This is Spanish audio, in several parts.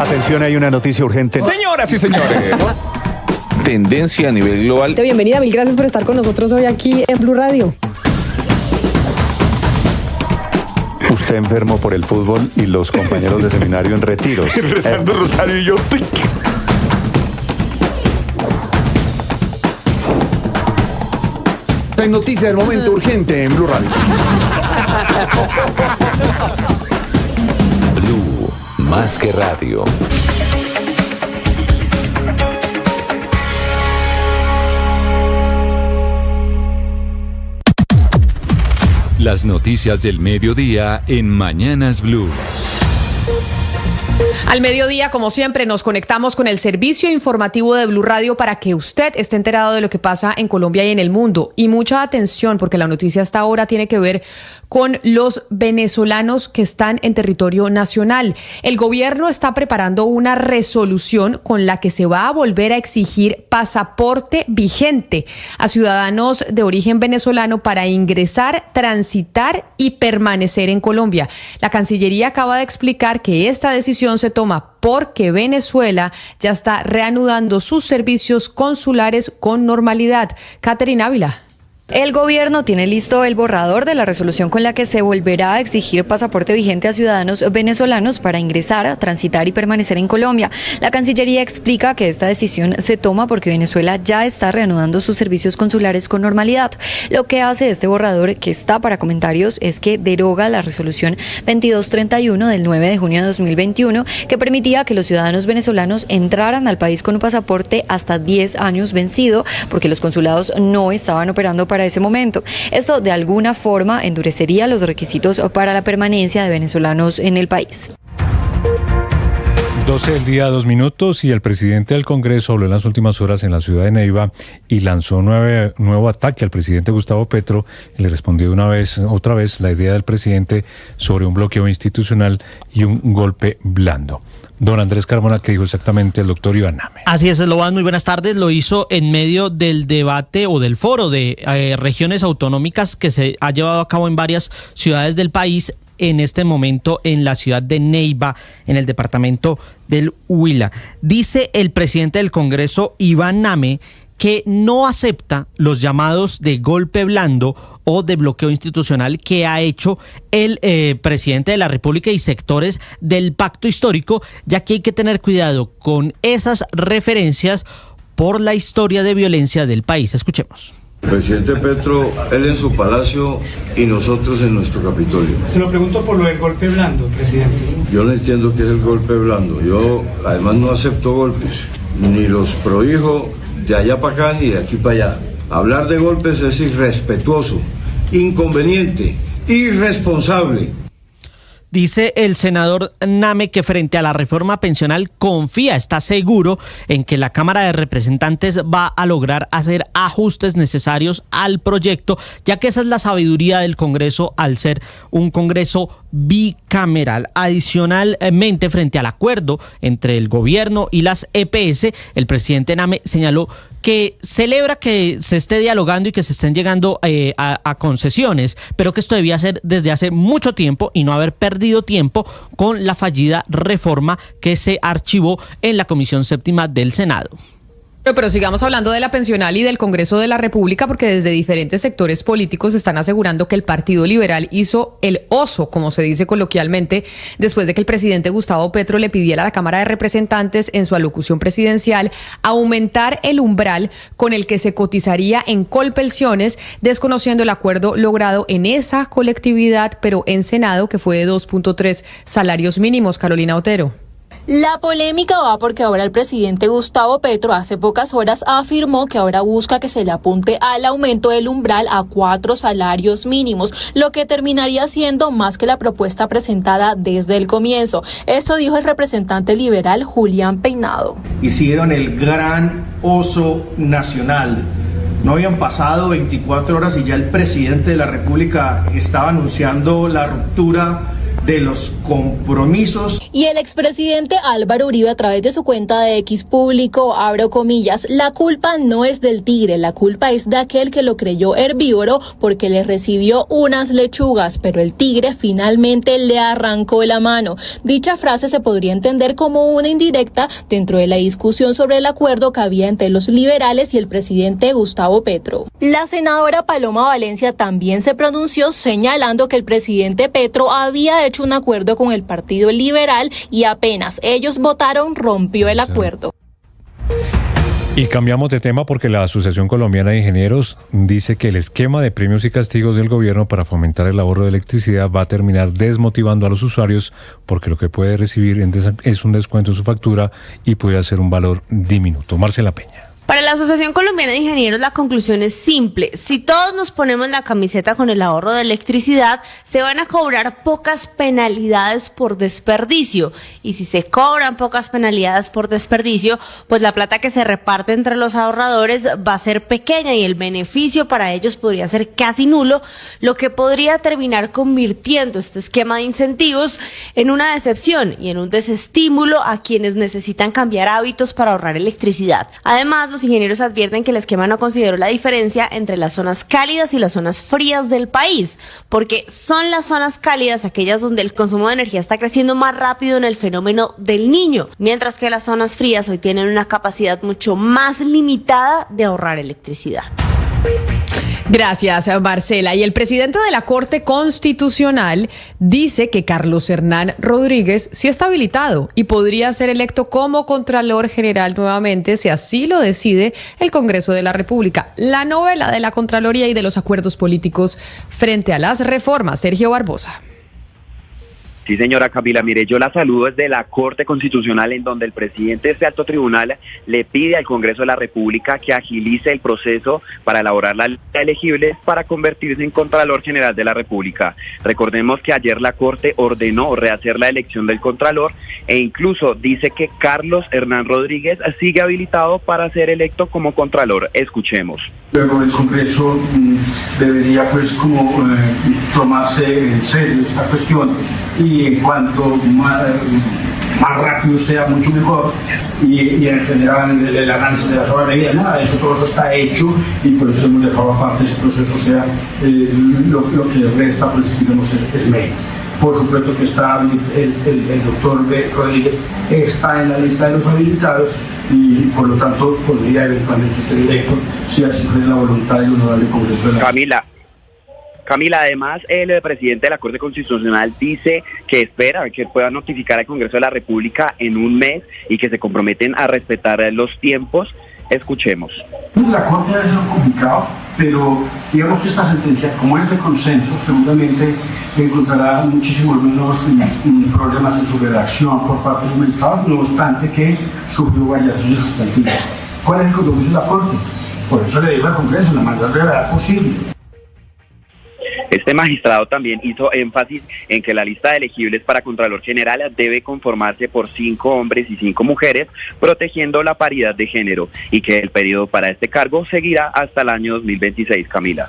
Atención, hay una noticia urgente. Señoras y señores. Tendencia a nivel global. Bienvenida, mil gracias por estar con nosotros hoy aquí en Blue Radio. Usted enfermo por el fútbol y los compañeros de seminario en retiros. Rezando rosario y yo. En noticia del momento urgente en Blue Radio. Blue, más que radio. Las noticias del mediodía en Mañanas Blue. Al mediodía, como siempre, nos conectamos con el servicio informativo de Blue Radio para que usted esté enterado de lo que pasa en Colombia y en el mundo. Y mucha atención, porque la noticia hasta ahora tiene que ver con los venezolanos que están en territorio nacional. El gobierno está preparando una resolución con la que se va a volver a exigir pasaporte vigente a ciudadanos de origen venezolano para ingresar, transitar y permanecer en Colombia. La Cancillería acaba de explicar que esta decisión se toma porque Venezuela ya está reanudando sus servicios consulares con normalidad. Caterina Ávila. El gobierno tiene listo el borrador de la resolución con la que se volverá a exigir pasaporte vigente a ciudadanos venezolanos para ingresar, transitar y permanecer en Colombia. La Cancillería explica que esta decisión se toma porque Venezuela ya está reanudando sus servicios consulares con normalidad. Lo que hace este borrador, que está para comentarios, es que deroga la resolución 2231 del 9 de junio de 2021, que permitía que los ciudadanos venezolanos entraran al país con un pasaporte hasta 10 años vencido, porque los consulados no estaban operando para ese momento. Esto de alguna forma endurecería los requisitos para la permanencia de venezolanos en el país. 12 del día, 2 minutos, y el presidente del Congreso habló en las últimas horas en la ciudad de Neiva y lanzó nuevo ataque al presidente Gustavo Petro, y le respondió otra vez la idea del presidente sobre un bloqueo institucional y un golpe blando. Don Andrés Carmona, ¿qué dijo exactamente el doctor Iván Name? Así es, Loban, muy buenas tardes. Lo hizo en medio del debate o del foro de regiones autonómicas que se ha llevado a cabo en varias ciudades del país, en este momento en la ciudad de Neiva, en el departamento del Huila. Dice el presidente del Congreso, Iván Name, que no acepta los llamados de golpe blando o de bloqueo institucional que ha hecho el presidente de la República y sectores del pacto histórico, ya que hay que tener cuidado con esas referencias por la historia de violencia del país. Escuchemos. Presidente Petro, él en su palacio y nosotros en nuestro Capitolio. Se lo pregunto por lo del golpe blando, presidente. Yo no entiendo qué es el golpe blando. Yo además no acepto golpes, ni los prohijo de allá para acá ni de aquí para allá. Hablar de golpes es irrespetuoso, inconveniente, irresponsable. Dice el senador Name que frente a la reforma pensional está seguro en que la Cámara de Representantes va a lograr hacer ajustes necesarios al proyecto, ya que esa es la sabiduría del Congreso al ser un Congreso bicameral. Adicionalmente, frente al acuerdo entre el gobierno y las EPS, el presidente Name señaló que celebra que se esté dialogando y que se estén llegando a concesiones, pero que esto debía ser desde hace mucho tiempo y no haber perdido tiempo con la fallida reforma que se archivó en la Comisión Séptima del Senado. Pero sigamos hablando de la pensional y del Congreso de la República, porque desde diferentes sectores políticos están asegurando que el Partido Liberal hizo el oso, como se dice coloquialmente, después de que el presidente Gustavo Petro le pidiera a la Cámara de Representantes en su alocución presidencial aumentar el umbral con el que se cotizaría en Colpensiones, desconociendo el acuerdo logrado en esa colectividad, pero en Senado, que fue de 2.3 salarios mínimos. Carolina Otero. La polémica va porque ahora el presidente Gustavo Petro hace pocas horas afirmó que ahora busca que se le apunte al aumento del umbral a 4 salarios mínimos, lo que terminaría siendo más que la propuesta presentada desde el comienzo. Esto dijo el representante liberal Julián Peinado. Hicieron el gran oso nacional. No habían pasado 24 horas y ya el presidente de la República estaba anunciando la ruptura de los compromisos. Y el expresidente Álvaro Uribe, a través de su cuenta de X público, abro comillas, la culpa no es del tigre, la culpa es de aquel que lo creyó herbívoro porque le recibió unas lechugas, pero el tigre finalmente le arrancó la mano. Dicha frase se podría entender como una indirecta dentro de la discusión sobre el acuerdo que había entre los liberales y el presidente Gustavo Petro. La senadora Paloma Valencia también se pronunció señalando que el presidente Petro había hecho un acuerdo con el Partido Liberal y apenas ellos votaron, rompió el acuerdo. Y cambiamos de tema porque la Asociación Colombiana de Ingenieros dice que el esquema de premios y castigos del gobierno para fomentar el ahorro de electricidad va a terminar desmotivando a los usuarios porque lo que puede recibir es un descuento en su factura y puede ser un valor diminuto. Marcela Peña. Para la Asociación Colombiana de Ingenieros la conclusión es simple. Si todos nos ponemos la camiseta con el ahorro de electricidad, se van a cobrar pocas penalidades por desperdicio. Y si se cobran pocas penalidades por desperdicio, pues la plata que se reparte entre los ahorradores va a ser pequeña y el beneficio para ellos podría ser casi nulo, lo que podría terminar convirtiendo este esquema de incentivos en una decepción y en un desestímulo a quienes necesitan cambiar hábitos para ahorrar electricidad. Además, los ingenieros advierten que el esquema no consideró la diferencia entre las zonas cálidas y las zonas frías del país, porque son las zonas cálidas aquellas donde el consumo de energía está creciendo más rápido en el fenómeno del Niño, mientras que las zonas frías hoy tienen una capacidad mucho más limitada de ahorrar electricidad. Gracias, Marcela. Y el presidente de la Corte Constitucional dice que Carlos Hernán Rodríguez sí está habilitado y podría ser electo como Contralor General nuevamente si así lo decide el Congreso de la República. La novela de la Contraloría y de los acuerdos políticos frente a las reformas. Sergio Barbosa. Sí, señora Camila, mire, yo la saludo desde la Corte Constitucional, en donde el presidente de este alto tribunal le pide al Congreso de la República que agilice el proceso para elaborar la lista de elegibles para convertirse en Contralor General de la República. Recordemos que ayer la Corte ordenó rehacer la elección del Contralor e incluso dice que Carlos Hernán Rodríguez sigue habilitado para ser electo como Contralor. Escuchemos. Luego el Congreso debería tomarse en serio esta cuestión y cuanto más rápido sea mucho mejor y en general el análisis de la sola medida, nada de eso, todo eso está hecho y por eso hemos dejado aparte ese proceso, o sea, lo que resta pues digamos es menos. Por supuesto que está el doctor Rodríguez está en la lista de los habilitados y por lo tanto podría eventualmente ser electo si así fuera la voluntad del honorable Congreso de la Camila, además el presidente de la Corte Constitucional dice que espera que pueda notificar al Congreso de la República en un mes y que se comprometen a respetar los tiempos. Escuchemos. La Corte debe ser complicado, pero digamos que esta sentencia, como es de consenso, seguramente encontrará muchísimos menos problemas en su redacción por parte de los magistrados, no obstante que sufrió variaciones sustantivas. ¿Cuál es el compromiso de la Corte? Por eso le digo al Congreso, la mayor brevedad posible. Este magistrado también hizo énfasis en que la lista de elegibles para Contralor General debe conformarse por 5 hombres y 5 mujeres, protegiendo la paridad de género, y que el periodo para este cargo seguirá hasta el año 2026, Camila.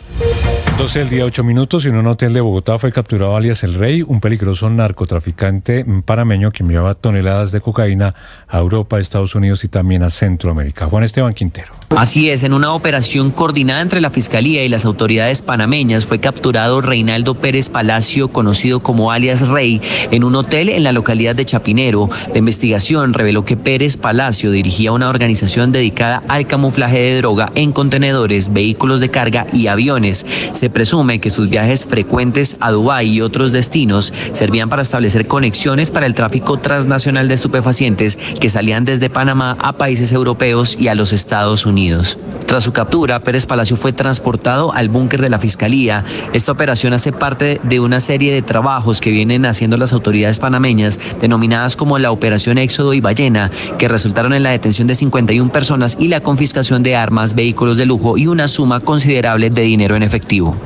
12 del día, 8 minutos, y en un hotel de Bogotá fue capturado alias El Rey, un peligroso narcotraficante panameño que enviaba toneladas de cocaína a Europa, Estados Unidos y también a Centroamérica. Juan Esteban Quintero. Así es, en una operación coordinada entre la Fiscalía y las autoridades panameñas fue capturado Reinaldo Pérez Palacio, conocido como alias Rey, en un hotel en la localidad de Chapinero. La investigación reveló que Pérez Palacio dirigía una organización dedicada al camuflaje de droga en contenedores, vehículos de carga y aviones. Se presume que sus viajes frecuentes a Dubái y otros destinos servían para establecer conexiones para el tráfico transnacional de estupefacientes que salían desde Panamá a países europeos y a los Estados Unidos. Tras su captura, Pérez Palacio fue transportado al búnker de la Fiscalía. Esta operación hace parte de una serie de trabajos que vienen haciendo las autoridades panameñas, denominadas como la Operación Éxodo y Ballena, que resultaron en la detención de 51 personas y la confiscación de armas, vehículos de lujo y una suma considerable de dinero en efectivo.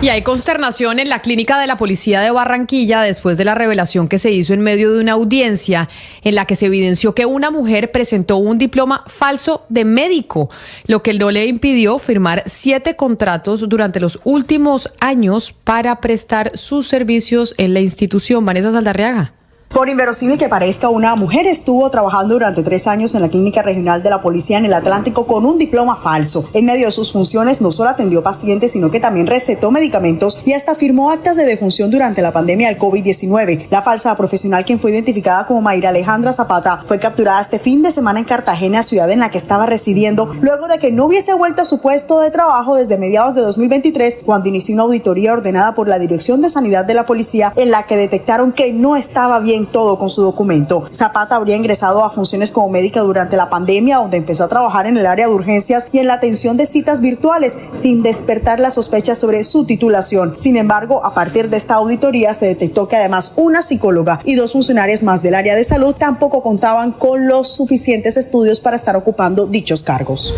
Y hay consternación en la clínica de la policía de Barranquilla después de la revelación que se hizo en medio de una audiencia en la que se evidenció que una mujer presentó un diploma falso de médico, lo que no le impidió firmar 7 contratos durante los últimos años para prestar sus servicios en la institución. Vanessa Saldarriaga. Por inverosímil que parezca, una mujer estuvo trabajando durante 3 años en la clínica regional de la policía en el Atlántico con un diploma falso. En medio de sus funciones no solo atendió pacientes, sino que también recetó medicamentos y hasta firmó actas de defunción durante la pandemia del COVID-19. La falsa profesional, quien fue identificada como Mayra Alejandra Zapata, fue capturada este fin de semana en Cartagena, ciudad en la que estaba residiendo, luego de que no hubiese vuelto a su puesto de trabajo desde mediados de 2023, cuando inició una auditoría ordenada por la Dirección de Sanidad de la Policía, en la que detectaron que no estaba bien todo con su documento. Zapata habría ingresado a funciones como médica durante la pandemia, donde empezó a trabajar en el área de urgencias y en la atención de citas virtuales, sin despertar las sospechas sobre su titulación. Sin embargo, a partir de esta auditoría se detectó que además una psicóloga y 2 funcionarias más del área de salud tampoco contaban con los suficientes estudios para estar ocupando dichos cargos.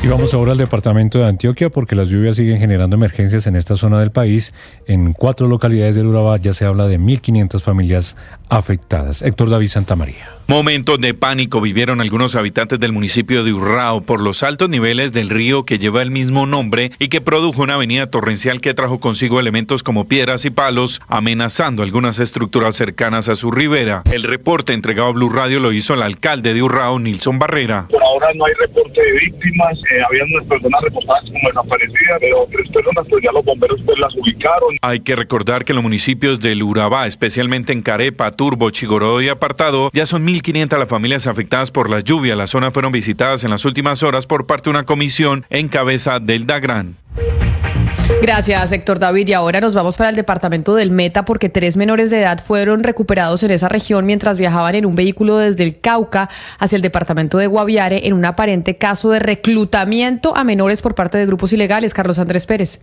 Y vamos ahora al departamento de Antioquia, porque las lluvias siguen generando emergencias en esta zona del país. En 4 localidades del Urabá ya se habla de 1.500 familias afectadas. Héctor David Santamaría. Momentos de pánico vivieron algunos habitantes del municipio de Urrao por los altos niveles del río que lleva el mismo nombre y que produjo una avenida torrencial que trajo consigo elementos como piedras y palos, amenazando algunas estructuras cercanas a su ribera. El reporte entregado a Blue Radio lo hizo el alcalde de Urrao, Nilson Barrera. Por ahora no hay reporte de víctimas, habían unas personas reportadas como desaparecidas, pero 3 personas pues ya los bomberos pues las ubicaron. Hay que recordar que los municipios del Urabá, especialmente en Carepa, Turbo, Chigoró y Apartado, ya son 1.500 las familias afectadas por la lluvia. Las zonas fueron visitadas en las últimas horas por parte de una comisión en cabeza del DAGRAN. Gracias, Héctor David. Y ahora nos vamos para el departamento del Meta, porque 3 menores de edad fueron recuperados en esa región mientras viajaban en un vehículo desde el Cauca hacia el departamento de Guaviare en un aparente caso de reclutamiento a menores por parte de grupos ilegales. Carlos Andrés Pérez.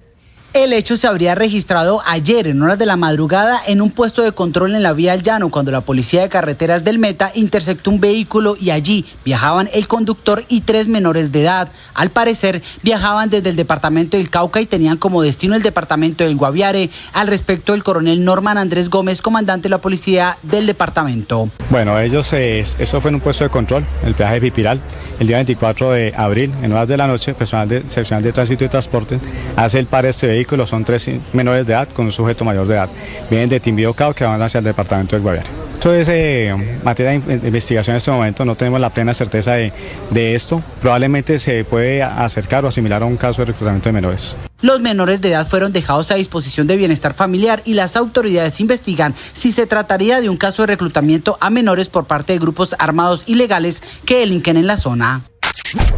El hecho se habría registrado ayer en horas de la madrugada en un puesto de control en la vía al llano, cuando la policía de carreteras del Meta interceptó un vehículo y allí viajaban el conductor y 3 menores de edad. Al parecer viajaban desde el departamento del Cauca y tenían como destino el departamento del Guaviare. Al respecto, el coronel Norman Andrés Gómez, comandante de la policía del departamento. Bueno, eso fue en un puesto de control, el peaje de Pipiral, el día 24 de abril, en horas de la noche. Personal de seccional de tránsito y transporte hace el par de este vehículo. Son 3 menores de edad con un sujeto mayor de edad. Vienen de Timbío Cao, que van hacia el departamento del Guaviare. Esto es materia de investigación en este momento. No tenemos la plena certeza de esto. Probablemente se puede acercar o asimilar a un caso de reclutamiento de menores. Los menores de edad fueron dejados a disposición de Bienestar Familiar y las autoridades investigan si se trataría de un caso de reclutamiento a menores por parte de grupos armados ilegales que delinquen en la zona.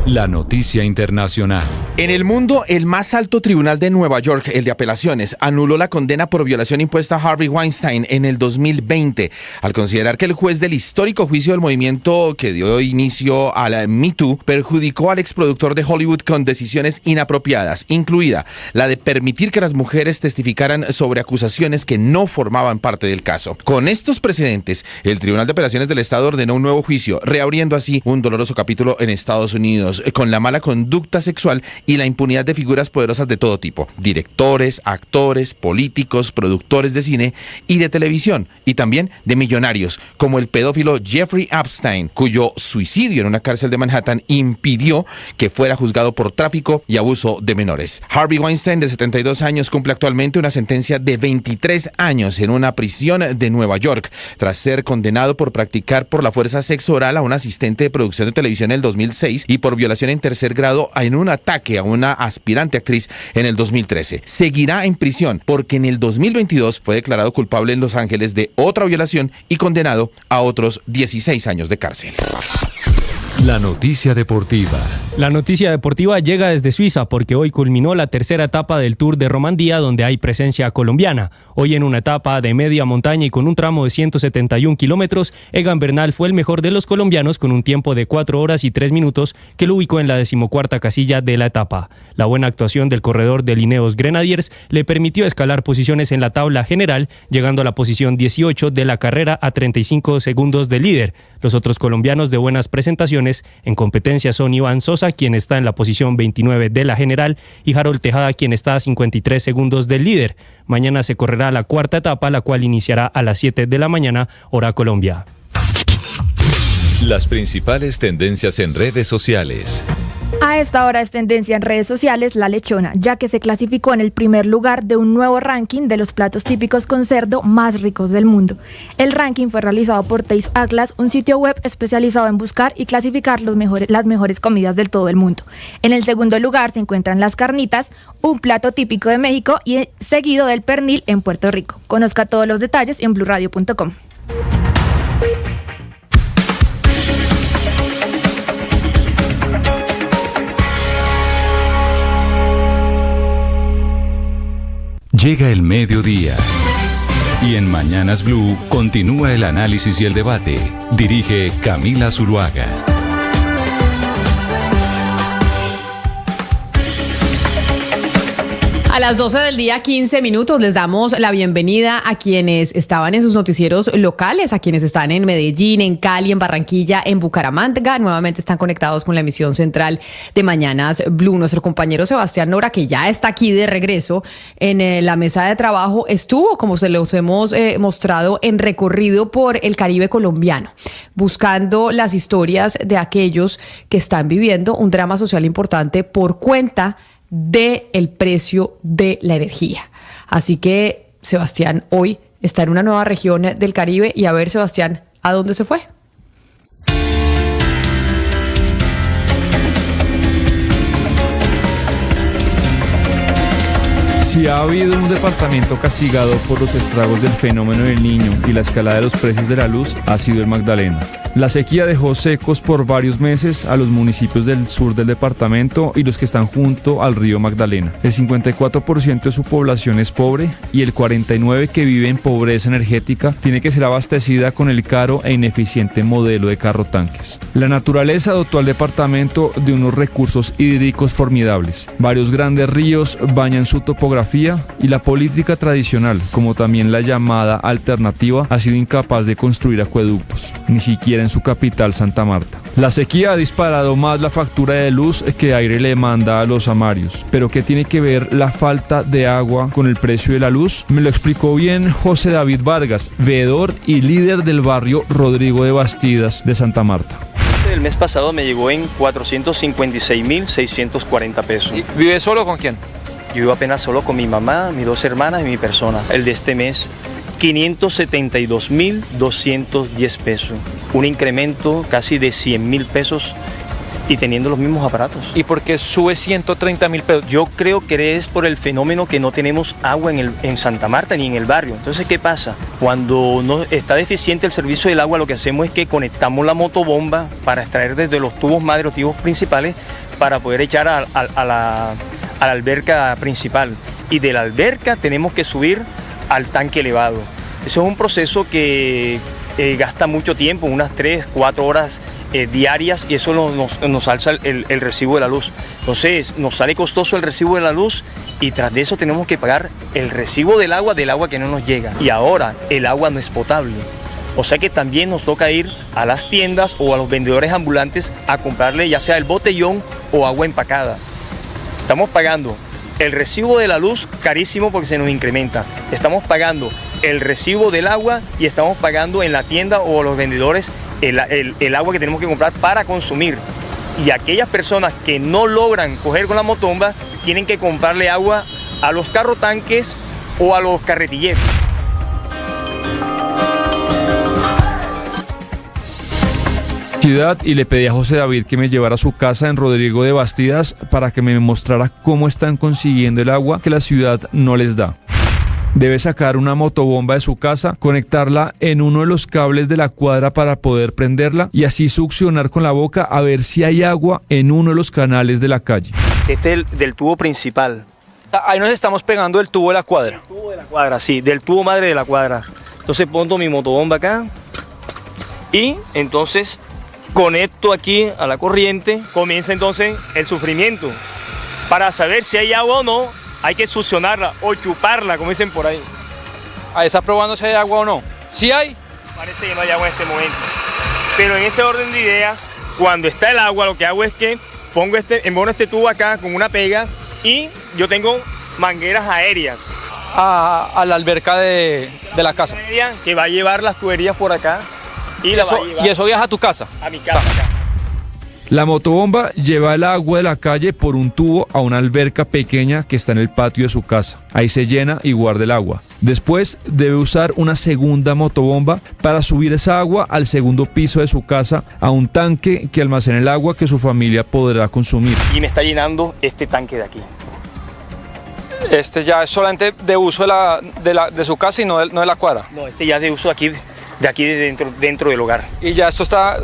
La noticia internacional. En el mundo, el más alto tribunal de Nueva York, el de apelaciones, anuló la condena por violación impuesta a Harvey Weinstein en el 2020, al considerar que el juez del histórico juicio del movimiento que dio inicio a la Me Too perjudicó al exproductor de Hollywood con decisiones inapropiadas, incluida la de permitir que las mujeres testificaran sobre acusaciones que no formaban parte del caso. Con estos precedentes, el Tribunal de Apelaciones del Estado ordenó un nuevo juicio, reabriendo así un doloroso capítulo en Estados Unidos, con la mala conducta sexual y la impunidad de figuras poderosas de todo tipo: directores, actores, políticos, productores de cine y de televisión, y también de millonarios, como el pedófilo Jeffrey Epstein, cuyo suicidio en una cárcel de Manhattan impidió que fuera juzgado por tráfico y abuso de menores. Harvey Weinstein, de 72 años, cumple actualmente una sentencia de 23 años en una prisión de Nueva York, tras ser condenado por practicar por la fuerza sexo oral a un asistente de producción de televisión en el 2006 y por violación en tercer grado en un ataque a una aspirante actriz en el 2013. Seguirá en prisión porque en el 2022 fue declarado culpable en Los Ángeles de otra violación y condenado a otros 16 años de cárcel. La noticia deportiva. La noticia deportiva llega desde Suiza porque hoy culminó la tercera etapa del Tour de Romandía, donde hay presencia colombiana. Hoy, en una etapa de media montaña y con un tramo de 171 kilómetros, Egan Bernal fue el mejor de los colombianos con un tiempo de 4 horas y 3 minutos que lo ubicó en la 14ª casilla de la etapa. La buena actuación del corredor de Ineos Grenadiers le permitió escalar posiciones en la tabla general, llegando a la posición 18 de la carrera a 35 segundos del líder. Los otros colombianos de buenas presentaciones en competencia son Iván Sosa Mendoza, quien está en la posición 29 de la general, y Harold Tejada, quien está a 53 segundos del líder. Mañana se correrá la cuarta etapa, la cual iniciará a las 7 de la mañana, hora Colombia. Las principales tendencias en redes sociales. A esta hora es tendencia en redes sociales la lechona, ya que se clasificó en el primer lugar de un nuevo ranking de los platos típicos con cerdo más ricos del mundo. El ranking fue realizado por Taste Atlas, un sitio web especializado en buscar y clasificar las mejores comidas del todo el mundo. En el segundo lugar se encuentran las carnitas, un plato típico de México, y seguido del pernil en Puerto Rico. Conozca todos los detalles en bluradio.com. Llega el mediodía y en Mañanas Blue continúa el análisis y el debate. Dirige Camila Zuluaga. A las 12 del día, 15 minutos, les damos la bienvenida a quienes estaban en sus noticieros locales, a quienes están en Medellín, en Cali, en Barranquilla, en Bucaramanga. Nuevamente están conectados con la emisión central de Mañanas Blue. Nuestro compañero Sebastián Nora, que ya está aquí de regreso en la mesa de trabajo, estuvo, como se los hemos mostrado, en recorrido por el Caribe colombiano, buscando las historias de aquellos que están viviendo un drama social importante por cuenta del precio de la energía. Así que Sebastián hoy está en una nueva región del Caribe y a ver, Sebastián, ¿a dónde se fue? Si ha habido un departamento castigado por los estragos del fenómeno del Niño y la escalada de los precios de la luz, ha sido el Magdalena. La sequía dejó secos por varios meses a los municipios del sur del departamento y los que están junto al río Magdalena. El 54% de su población es pobre y el 49% que vive en pobreza energética tiene que ser abastecida con el caro e ineficiente modelo de carro tanques. La naturaleza dotó al departamento de unos recursos hídricos formidables. Varios grandes ríos bañan su topografía y la política tradicional, como también la llamada alternativa, ha sido incapaz de construir acueductos, ni siquiera en su capital, Santa Marta. La sequía ha disparado más la factura de luz que aire le manda a los amarios. ¿Pero qué tiene que ver la falta de agua con el precio de la luz? Me lo explicó bien José David Vargas, veedor y líder del barrio Rodrigo de Bastidas de Santa Marta. El mes pasado me llegó en 456.640 pesos. ¿Vive solo con quién? Yo vivo apenas solo con mi mamá, mis 2 hermanas y mi persona. El de este mes, 572.210 pesos. Un incremento casi de 100.000 pesos y teniendo los mismos aparatos. ¿Y por qué sube 130.000 pesos? Yo creo que es por el fenómeno que no tenemos agua en Santa Marta ni en el barrio. Entonces, ¿qué pasa? Cuando no está deficiente el servicio del agua, lo que hacemos es que conectamos la motobomba para extraer desde los tubos madre, los tubos principales, para poder echar a la alberca principal. Y de la alberca tenemos que subir al tanque elevado. Ese es un proceso que gasta mucho tiempo, unas 3-4 horas diarias, y eso nos alza el recibo de la luz. Entonces nos sale costoso el recibo de la luz y tras de eso tenemos que pagar el recibo del agua que no nos llega. Y ahora el agua no es potable. O sea que también nos toca ir a las tiendas o a los vendedores ambulantes a comprarle ya sea el botellón o agua empacada. Estamos pagando el recibo de la luz carísimo porque se nos incrementa. Estamos pagando el recibo del agua y estamos pagando en la tienda o a los vendedores el agua que tenemos que comprar para consumir. Y aquellas personas que no logran coger con la motomba tienen que comprarle agua a los carrotanques o a los carretilleros. Y le pedí a José David que me llevara a su casa en Rodrigo de Bastidas para que me mostrara cómo están consiguiendo el agua que la ciudad no les da. Debe sacar una motobomba de su casa, conectarla en uno de los cables de la cuadra para poder prenderla y así succionar con la boca a ver si hay agua en uno de los canales de la calle. Este es del tubo principal. Ahí nos estamos pegando del tubo de la cuadra. El tubo de la cuadra, sí, del tubo madre de la cuadra. Entonces pongo mi motobomba acá y entonces conecto aquí a la corriente. Comienza entonces el sufrimiento. Para saber si hay agua o no, hay que succionarla o chuparla, como dicen por ahí. Ahí está probando si hay agua o no. ¿Sí hay? Parece que no hay agua en este momento. Pero en ese orden de ideas, cuando está el agua, lo que hago es que embono este tubo acá con una pega y yo tengo mangueras aéreas. A la alberca de la casa. Que va a llevar las tuberías por acá y eso viaja a tu casa. A mi casa acá. La motobomba lleva el agua de la calle por un tubo a una alberca pequeña que está en el patio de su casa. Ahí se llena y guarda el agua. Después debe usar una segunda motobomba para subir esa agua al segundo piso de su casa a un tanque que almacena el agua que su familia podrá consumir. Y me está llenando este tanque de aquí. Este ya es solamente de uso de su casa y no de la cuadra. No, este ya es de uso de aquí dentro del hogar. Y ya esto está,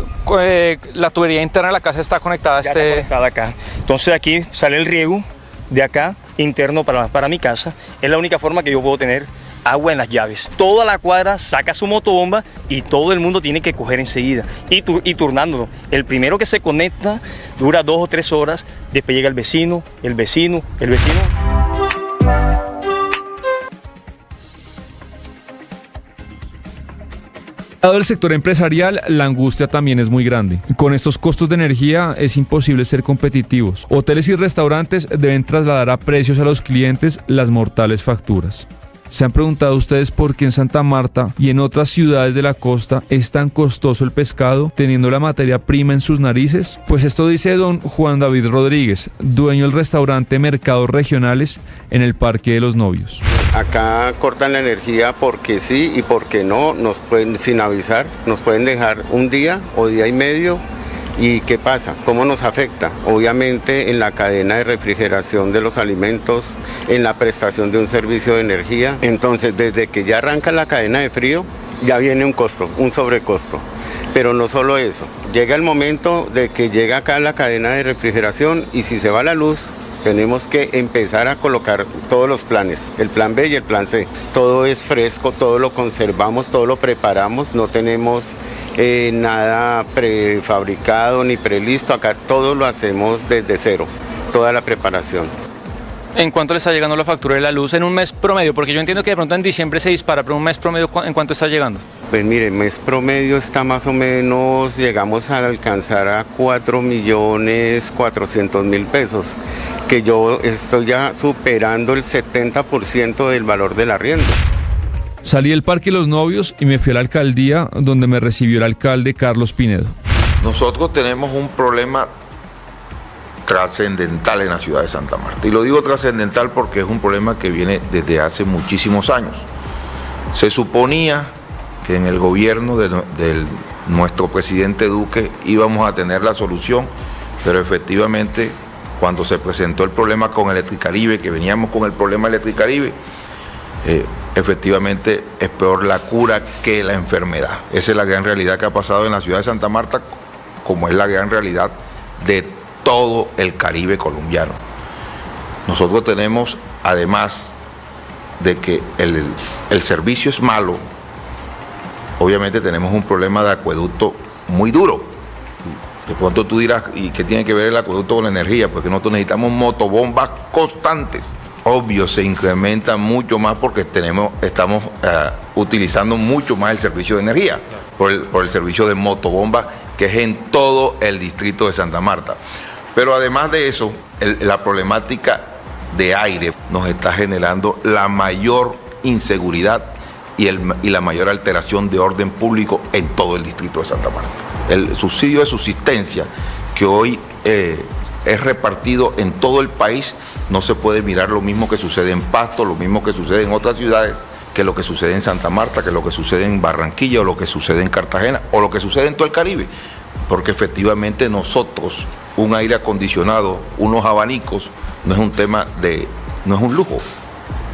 la tubería interna de la casa está conectada. Está conectada acá. Entonces aquí sale el riego de acá, interno para mi casa. Es la única forma que yo puedo tener agua en las llaves. Toda la cuadra saca su motobomba y todo el mundo tiene que coger enseguida y turnándolo. El primero que se conecta dura 2 o 3 horas, después llega el vecino. Dado el sector empresarial, la angustia también es muy grande. Con estos costos de energía es imposible ser competitivos. Hoteles y restaurantes deben trasladar a precios a los clientes las mortales facturas. ¿Se han preguntado ustedes por qué en Santa Marta y en otras ciudades de la costa es tan costoso el pescado, teniendo la materia prima en sus narices? Pues esto dice don Juan David Rodríguez, dueño del restaurante Mercados Regionales en el Parque de los Novios. Acá cortan la energía porque sí y porque no, nos pueden, sin avisar, nos pueden dejar un día o día y medio. ¿Y qué pasa? ¿Cómo nos afecta? Obviamente en la cadena de refrigeración de los alimentos, en la prestación de un servicio de energía. Entonces, desde que ya arranca la cadena de frío, ya viene un costo, un sobrecosto. Pero no solo eso, llega el momento de que llega acá la cadena de refrigeración y si se va la luz, tenemos que empezar a colocar todos los planes, el plan B y el plan C. Todo es fresco, todo lo conservamos, todo lo preparamos, no tenemos nada prefabricado ni prelisto, acá todo lo hacemos desde cero, toda la preparación. ¿En cuánto le está llegando la factura de la luz en un mes promedio? Porque yo entiendo que de pronto en diciembre se dispara, pero un mes promedio, ¿en cuánto está llegando? Pues mire, mes promedio está más o menos, llegamos a alcanzar a 4.400.000 pesos, que yo estoy ya superando el 70% del valor del arriendo. Salí del Parque de los Novios y me fui a la alcaldía donde me recibió el alcalde Carlos Pinedo. Nosotros tenemos un problema trascendental en la ciudad de Santa Marta. Y lo digo trascendental porque es un problema que viene desde hace muchísimos años. Se suponía que en el gobierno de nuestro presidente Duque íbamos a tener la solución, pero efectivamente cuando se presentó el problema con Electricaribe, que veníamos con el problema Electricaribe, efectivamente es peor la cura que la enfermedad. Esa es la gran realidad que ha pasado en la ciudad de Santa Marta, como es la gran realidad de todo el Caribe colombiano. Nosotros tenemos, además de que el servicio es malo, obviamente tenemos un problema de acueducto muy duro. De pronto tú dirás, ¿y qué tiene que ver el acueducto con la energía? Porque nosotros necesitamos motobombas constantes. Obvio, se incrementa mucho más porque estamos utilizando mucho más el servicio de energía, por el servicio de motobomba que es en todo el distrito de Santa Marta. Pero además de eso, la problemática de aire nos está generando la mayor inseguridad y la mayor alteración de orden público en todo el distrito de Santa Marta. El subsidio de subsistencia que hoy es repartido en todo el país, no se puede mirar lo mismo que sucede en Pasto, lo mismo que sucede en otras ciudades, que lo que sucede en Santa Marta, que lo que sucede en Barranquilla, o lo que sucede en Cartagena, o lo que sucede en todo el Caribe. Porque efectivamente nosotros, un aire acondicionado, unos abanicos, no es un tema no es un lujo,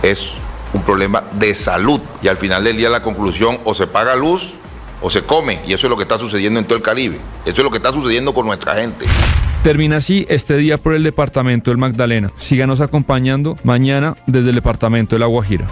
es un problema de salud. Y al final del día la conclusión, o se paga luz o se come, y eso es lo que está sucediendo en todo el Caribe. Eso es lo que está sucediendo con nuestra gente. Termina así este día por el departamento del Magdalena. Síganos acompañando mañana desde el departamento de La Guajira.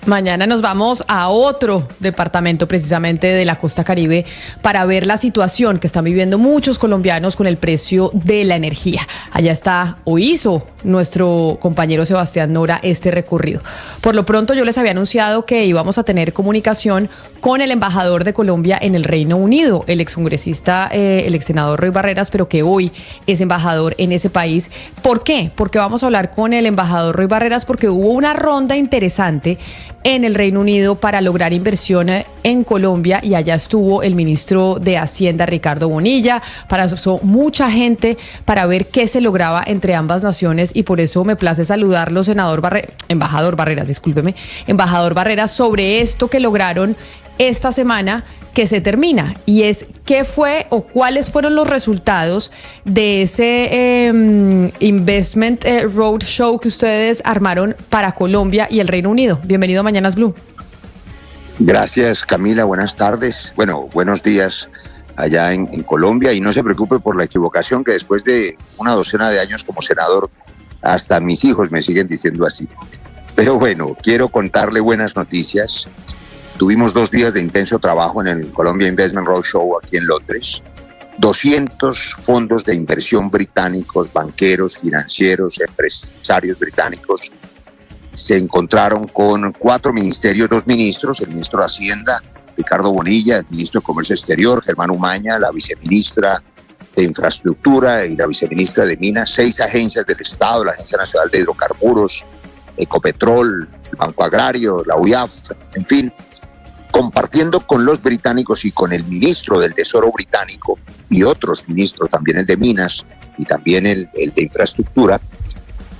Mañana nos vamos a otro departamento precisamente de la costa Caribe para ver la situación que están viviendo muchos colombianos con el precio de la energía. Allá está, o hizo nuestro compañero Sebastián Nora este recorrido. Por lo pronto yo les había anunciado que íbamos a tener comunicación con el embajador de Colombia en el Reino Unido, el excongresista, el ex senador Roy Barreras, pero que hoy es embajador en ese país. ¿Por qué? Porque vamos a hablar con el embajador Roy Barreras porque hubo una ronda interesante en el Reino Unido para lograr inversión en Colombia y allá estuvo el ministro de Hacienda Ricardo Bonilla, pasó mucha gente para ver qué se lograba entre ambas naciones y por eso me place saludarlo, embajador Barreras, sobre esto que lograron esta semana que se termina, y es qué fue o cuáles fueron los resultados de ese Investment Roadshow que ustedes armaron para Colombia y el Reino Unido. Bienvenido a Mañanas Blue. Gracias, Camila, buenas tardes. Bueno, buenos días allá en Colombia, y no se preocupe por la equivocación, que después de una docena de años como senador, hasta mis hijos me siguen diciendo así. Pero bueno, quiero contarle buenas noticias. Tuvimos 2 días de intenso trabajo en el Colombia Investment Roadshow aquí en Londres. 200 fondos de inversión británicos, banqueros, financieros, empresarios británicos se encontraron con 4 ministerios, 2 ministros, el ministro de Hacienda, Ricardo Bonilla, el ministro de Comercio Exterior, Germán Umaña, la viceministra de Infraestructura y la viceministra de Minas, 6 agencias del Estado, la Agencia Nacional de Hidrocarburos, Ecopetrol, el Banco Agrario, la UIAF, en fin, compartiendo con los británicos y con el ministro del Tesoro británico y otros ministros, también el de Minas y también el de Infraestructura,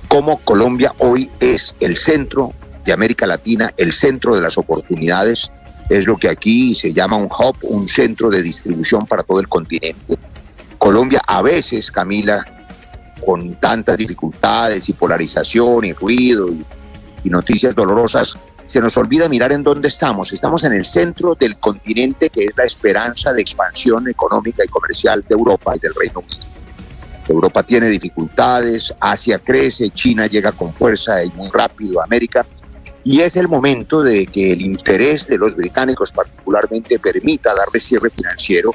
cómo Colombia hoy es el centro de América Latina, el centro de las oportunidades, es lo que aquí se llama un hub, un centro de distribución para todo el continente. Colombia a veces, Camila, con tantas dificultades y polarización y ruido y noticias dolorosas, se nos olvida mirar en dónde estamos. Estamos en el centro del continente, que es la esperanza de expansión económica y comercial de Europa y del Reino Unido. Europa tiene dificultades, Asia crece, China llega con fuerza y muy rápido a América, y es el momento de que el interés de los británicos particularmente permita darle cierre financiero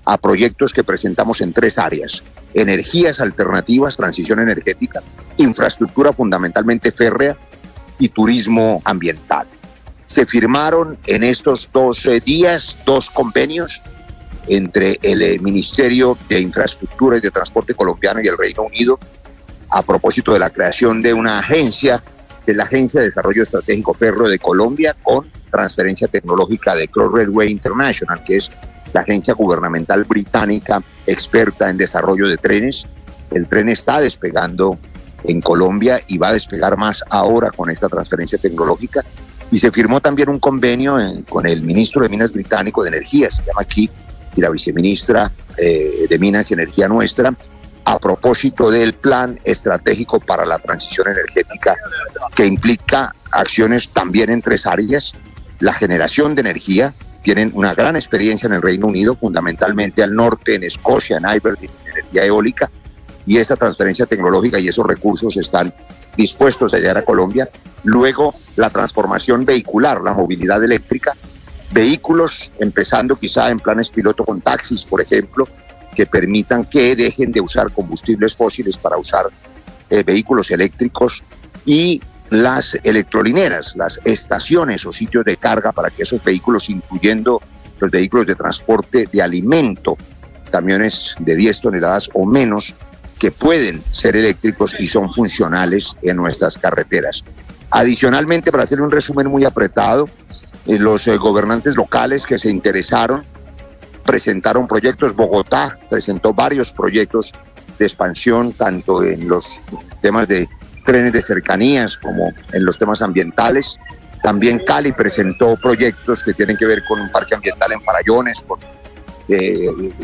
a proyectos que presentamos en 3 áreas: energías alternativas, transición energética, infraestructura fundamentalmente férrea y turismo ambiental. Se firmaron en estos 2 días 2 convenios entre el Ministerio de Infraestructura y de Transporte colombiano y el Reino Unido a propósito de la creación de una agencia, que es la Agencia de Desarrollo Estratégico Férreo de Colombia, con transferencia tecnológica de Cross Railway International, que es la agencia gubernamental británica experta en desarrollo de trenes. El tren está despegando en Colombia y va a despegar más ahora con esta transferencia tecnológica. Y se firmó también un convenio con el ministro de Minas británico de Energía, se llama aquí, y la viceministra de Minas y Energía nuestra, a propósito del plan estratégico para la transición energética, que implica acciones también en 3 áreas: la generación de energía. Tienen una gran experiencia en el Reino Unido, fundamentalmente al norte, en Escocia, en Aberdeen, en energía eólica, y esa transferencia tecnológica y esos recursos están dispuestos a llegar a Colombia. Luego, la transformación vehicular, la movilidad eléctrica, vehículos empezando quizá en planes piloto con taxis, por ejemplo, que permitan que dejen de usar combustibles fósiles para usar vehículos eléctricos, y las electrolineras, las estaciones o sitios de carga para que esos vehículos, incluyendo los vehículos de transporte de alimento, camiones de 10 toneladas o menos, que pueden ser eléctricos y son funcionales en nuestras carreteras. Adicionalmente, para hacer un resumen muy apretado, los gobernantes locales que se interesaron presentaron proyectos. Bogotá presentó varios proyectos de expansión, tanto en los temas de trenes de cercanías como en los temas ambientales. También Cali presentó proyectos que tienen que ver con un parque ambiental en Farallones, con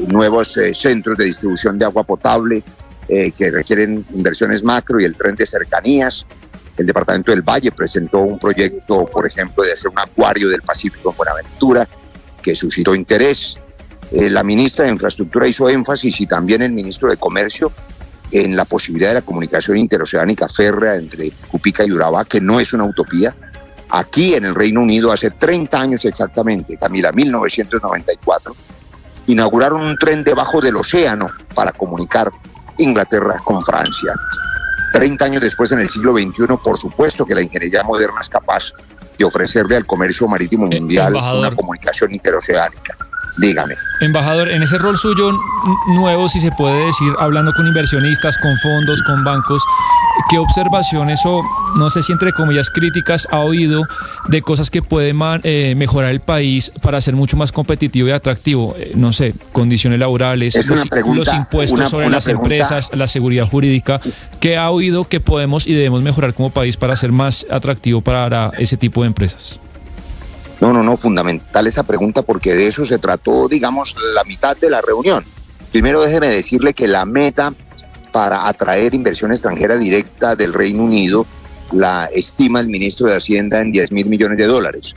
nuevos centros de distribución de agua potable que requieren inversiones macro, y el tren de cercanías. El departamento del Valle presentó un proyecto, por ejemplo, de hacer un acuario del Pacífico en Buenaventura, que suscitó interés. La ministra de Infraestructura hizo énfasis, y también el ministro de Comercio, en la posibilidad de la comunicación interoceánica férrea entre Cupica y Urabá, que no es una utopía, Aquí en el Reino Unido, hace 30 años exactamente, Camila, 1994, inauguraron un tren debajo del océano para comunicar Inglaterra con Francia. 30 años después, en el siglo XXI, por supuesto que la ingeniería moderna es capaz de ofrecerle al comercio marítimo mundial una comunicación interoceánica. Dígame. Embajador, en ese rol suyo nuevo, si se puede decir, hablando con inversionistas, con fondos, con bancos, ¿qué observaciones o, no sé si entre comillas, críticas ha oído de cosas que puede mejorar el país para ser mucho más competitivo y atractivo? No sé, condiciones laborales, los impuestos sobre las empresas, la seguridad jurídica. ¿Qué ha oído que podemos y debemos mejorar como país para ser más atractivo para ese tipo de empresas? No, fundamental esa pregunta, porque de eso se trató, digamos, la mitad de la reunión. Primero déjeme decirle que la meta para atraer inversión extranjera directa del Reino Unido la estima el ministro de Hacienda en $10.000 millones.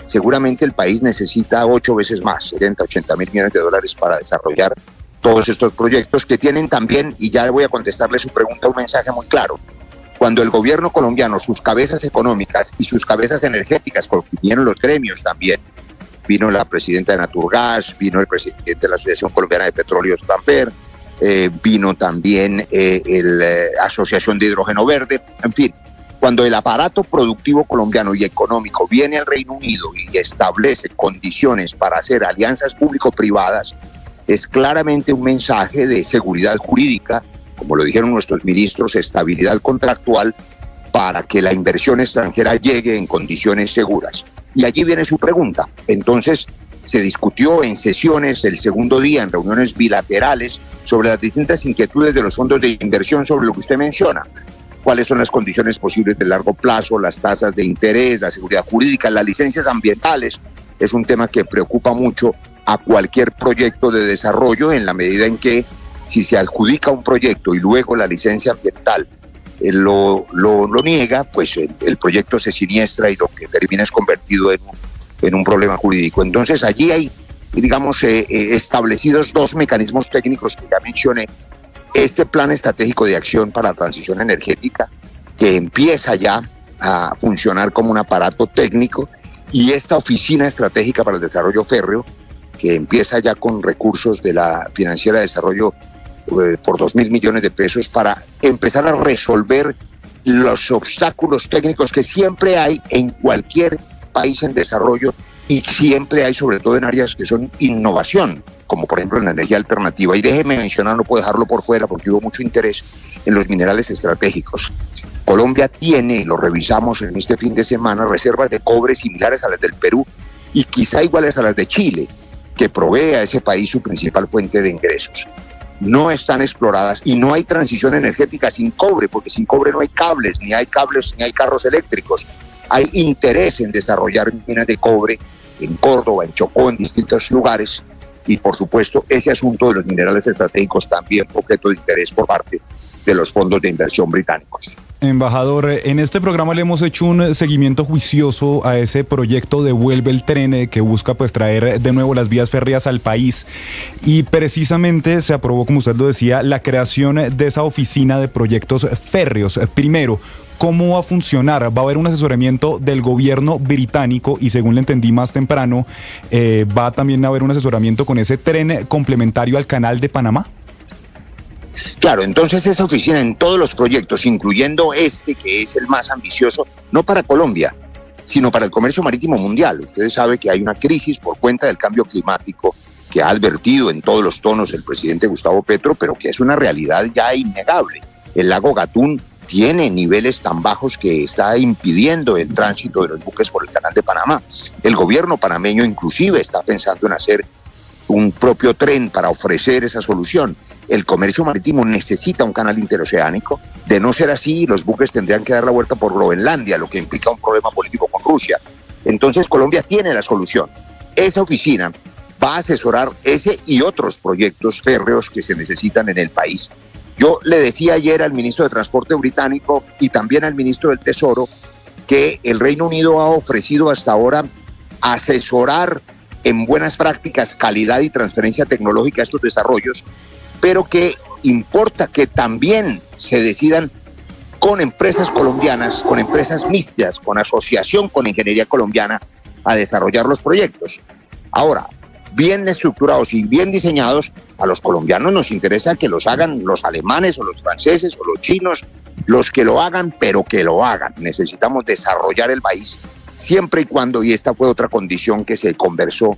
Seguramente el país necesita 8 veces más, 70, 80 mil millones de dólares para desarrollar todos estos proyectos que tienen también, y ya voy a contestarle su pregunta, un mensaje muy claro. Cuando el gobierno colombiano, sus cabezas económicas y sus cabezas energéticas, porque vinieron los gremios también, vino la presidenta de Naturgas, vino el presidente de la Asociación Colombiana de Petróleos, Tamper, vino también la Asociación de Hidrógeno Verde, en fin, cuando el aparato productivo colombiano y económico viene al Reino Unido y establece condiciones para hacer alianzas público-privadas, es claramente un mensaje de seguridad jurídica, como lo dijeron nuestros ministros, estabilidad contractual para que la inversión extranjera llegue en condiciones seguras. Y allí viene su pregunta. Entonces, se discutió en sesiones el segundo día, en reuniones bilaterales, sobre las distintas inquietudes de los fondos de inversión sobre lo que usted menciona. Cuáles son las condiciones posibles de largo plazo, las tasas de interés, la seguridad jurídica, las licencias ambientales. Es un tema que preocupa mucho a cualquier proyecto de desarrollo, en la medida en que si se adjudica un proyecto y luego la licencia ambiental lo niega, pues el proyecto se siniestra y lo que termina es convertido en un problema jurídico. Entonces allí hay, digamos, establecidos 2 mecanismos técnicos que ya mencioné. Este plan estratégico de acción para la transición energética, que empieza ya a funcionar como un aparato técnico, y esta oficina estratégica para el desarrollo férreo, que empieza ya con recursos de la Financiera de Desarrollo por 2.000 millones de pesos para empezar a resolver los obstáculos técnicos que siempre hay en cualquier país en desarrollo, y siempre hay, sobre todo en áreas que son innovación, como por ejemplo en la energía alternativa. Y déjeme mencionar, no puedo dejarlo por fuera porque hubo mucho interés en los minerales estratégicos. Colombia tiene, lo revisamos en este fin de semana, reservas de cobre similares a las del Perú y quizá iguales a las de Chile, que provee a ese país su principal fuente de ingresos. No están exploradas y no hay transición energética sin cobre, porque sin cobre no hay cables, ni hay carros eléctricos. Hay interés en desarrollar minas de cobre en Córdoba, en Chocó, en distintos lugares, y por supuesto ese asunto de los minerales estratégicos también objeto de interés por parte de los fondos de inversión británicos. Embajador, en este programa le hemos hecho un seguimiento juicioso a ese proyecto Devuelve el Tren, que busca pues traer de nuevo las vías férreas al país, y precisamente se aprobó, como usted lo decía, la creación de esa oficina de proyectos férreos. Primero, ¿cómo va a funcionar? ¿Va a haber un asesoramiento del gobierno británico? Y según le entendí más temprano, ¿va también a haber un asesoramiento con ese tren complementario al Canal de Panamá? Claro, entonces esa oficina en todos los proyectos, incluyendo este que es el más ambicioso, no para Colombia, sino para el comercio marítimo mundial. Ustedes saben que hay una crisis por cuenta del cambio climático que ha advertido en todos los tonos el presidente Gustavo Petro, pero que es una realidad ya innegable. El lago Gatún tiene niveles tan bajos que está impidiendo el tránsito de los buques por el Canal de Panamá. El gobierno panameño inclusive está pensando en hacer un propio tren para ofrecer esa solución. El comercio marítimo necesita un canal interoceánico. De no ser así, los buques tendrían que dar la vuelta por Groenlandia, lo que implica un problema político con Rusia. Entonces Colombia tiene la solución. Esa oficina va a asesorar ese y otros proyectos férreos que se necesitan en el país. Yo le decía ayer al ministro de Transporte británico y también al ministro del Tesoro que el Reino Unido ha ofrecido hasta ahora asesorar en buenas prácticas, calidad y transferencia tecnológica a estos desarrollos, pero que importa que también se decidan con empresas colombianas, con empresas mixtas, con asociación con ingeniería colombiana a desarrollar los proyectos. Ahora, bien estructurados y bien diseñados, a los colombianos nos interesa que los hagan los alemanes o los franceses o los chinos, los que lo hagan, pero que lo hagan. Necesitamos desarrollar el país siempre y cuando, y esta fue otra condición que se conversó,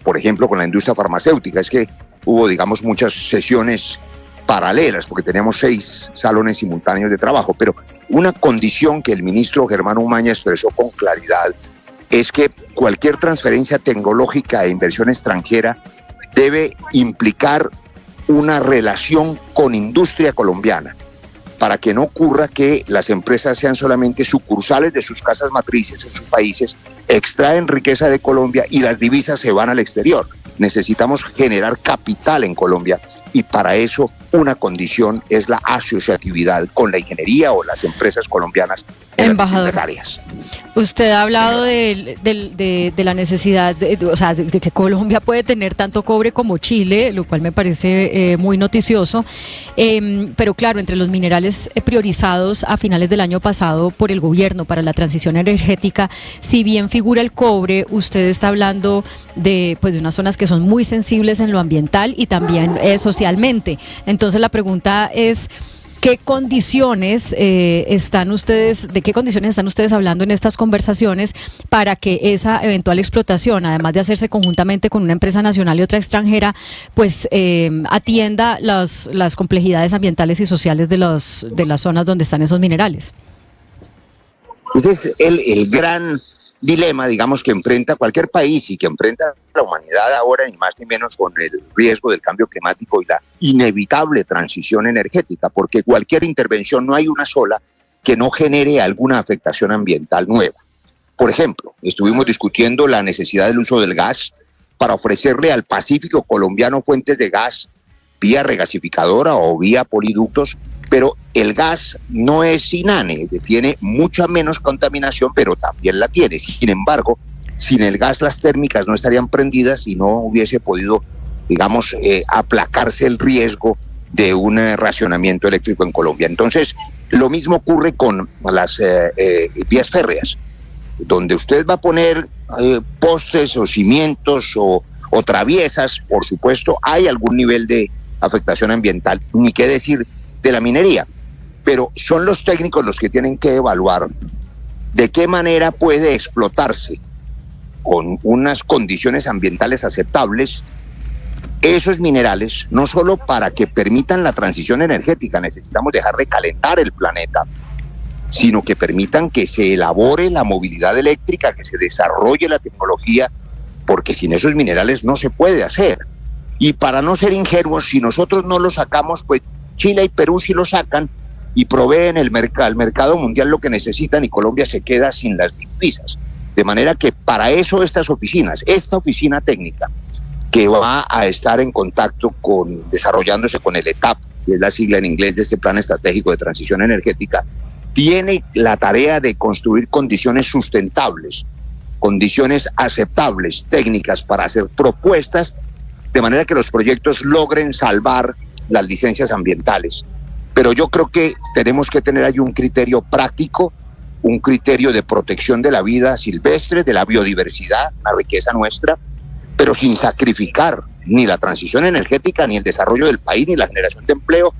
por ejemplo, con la industria farmacéutica, es que hubo, digamos, muchas sesiones paralelas, porque teníamos 6 salones simultáneos de trabajo, pero una condición que el ministro Germán Umaña expresó con claridad es que cualquier transferencia tecnológica e inversión extranjera debe implicar una relación con industria colombiana, para que no ocurra que las empresas sean solamente sucursales de sus casas matrices en sus países, extraen riqueza de Colombia y las divisas se van al exterior. Necesitamos generar capital en Colombia y para eso una condición es la asociatividad con la ingeniería o las empresas colombianas en Embajador, las áreas. Usted ha hablado de la necesidad, de que Colombia puede tener tanto cobre como Chile, lo cual me parece muy noticioso, pero claro, entre los minerales priorizados a finales del año pasado por el gobierno para la transición energética, si bien figura el cobre, usted está hablando de unas zonas que son muy sensibles en lo ambiental y también socialmente. Entonces la pregunta es, ¿de qué condiciones están ustedes hablando en estas conversaciones para que esa eventual explotación, además de hacerse conjuntamente con una empresa nacional y otra extranjera, pues atienda las complejidades ambientales y sociales de las zonas donde están esos minerales? Ese es el gran dilema, digamos, que enfrenta cualquier país y que enfrenta la humanidad ahora, ni más ni menos con el riesgo del cambio climático y la inevitable transición energética, porque cualquier intervención, no hay una sola que no genere alguna afectación ambiental nueva. Por ejemplo, estuvimos discutiendo la necesidad del uso del gas para ofrecerle al Pacífico colombiano fuentes de gas vía regasificadora o vía poliductos, pero el gas no es inane, tiene mucha menos contaminación, pero también la tiene. Sin embargo, sin el gas las térmicas no estarían prendidas y no hubiese podido, digamos, aplacarse el riesgo de un racionamiento eléctrico en Colombia. Entonces, lo mismo ocurre con las vías férreas, donde usted va a poner postes o cimientos o traviesas, por supuesto, hay algún nivel de afectación ambiental, ni qué decir de la minería, pero son los técnicos los que tienen que evaluar de qué manera puede explotarse con unas condiciones ambientales aceptables esos minerales, no solo para que permitan la transición energética, necesitamos dejar de calentar el planeta, sino que permitan que se elabore la movilidad eléctrica, que se desarrolle la tecnología, porque sin esos minerales no se puede hacer. Y para no ser ingenuos, si nosotros no los sacamos, pues Chile y Perú sí lo sacan y proveen al mercado mundial lo que necesitan y Colombia se queda sin las divisas. De manera que para eso esta oficina técnica que va a estar en contacto desarrollándose con el ETAP, que es la sigla en inglés de ese Plan Estratégico de Transición Energética, tiene la tarea de construir condiciones sustentables, condiciones aceptables, técnicas para hacer propuestas de manera que los proyectos logren salvar las licencias ambientales. Pero yo creo que tenemos que tener ahí un criterio práctico, un criterio de protección de la vida silvestre, de la biodiversidad, la riqueza nuestra, pero sin sacrificar ni la transición energética, ni el desarrollo del país, ni la generación de empleo,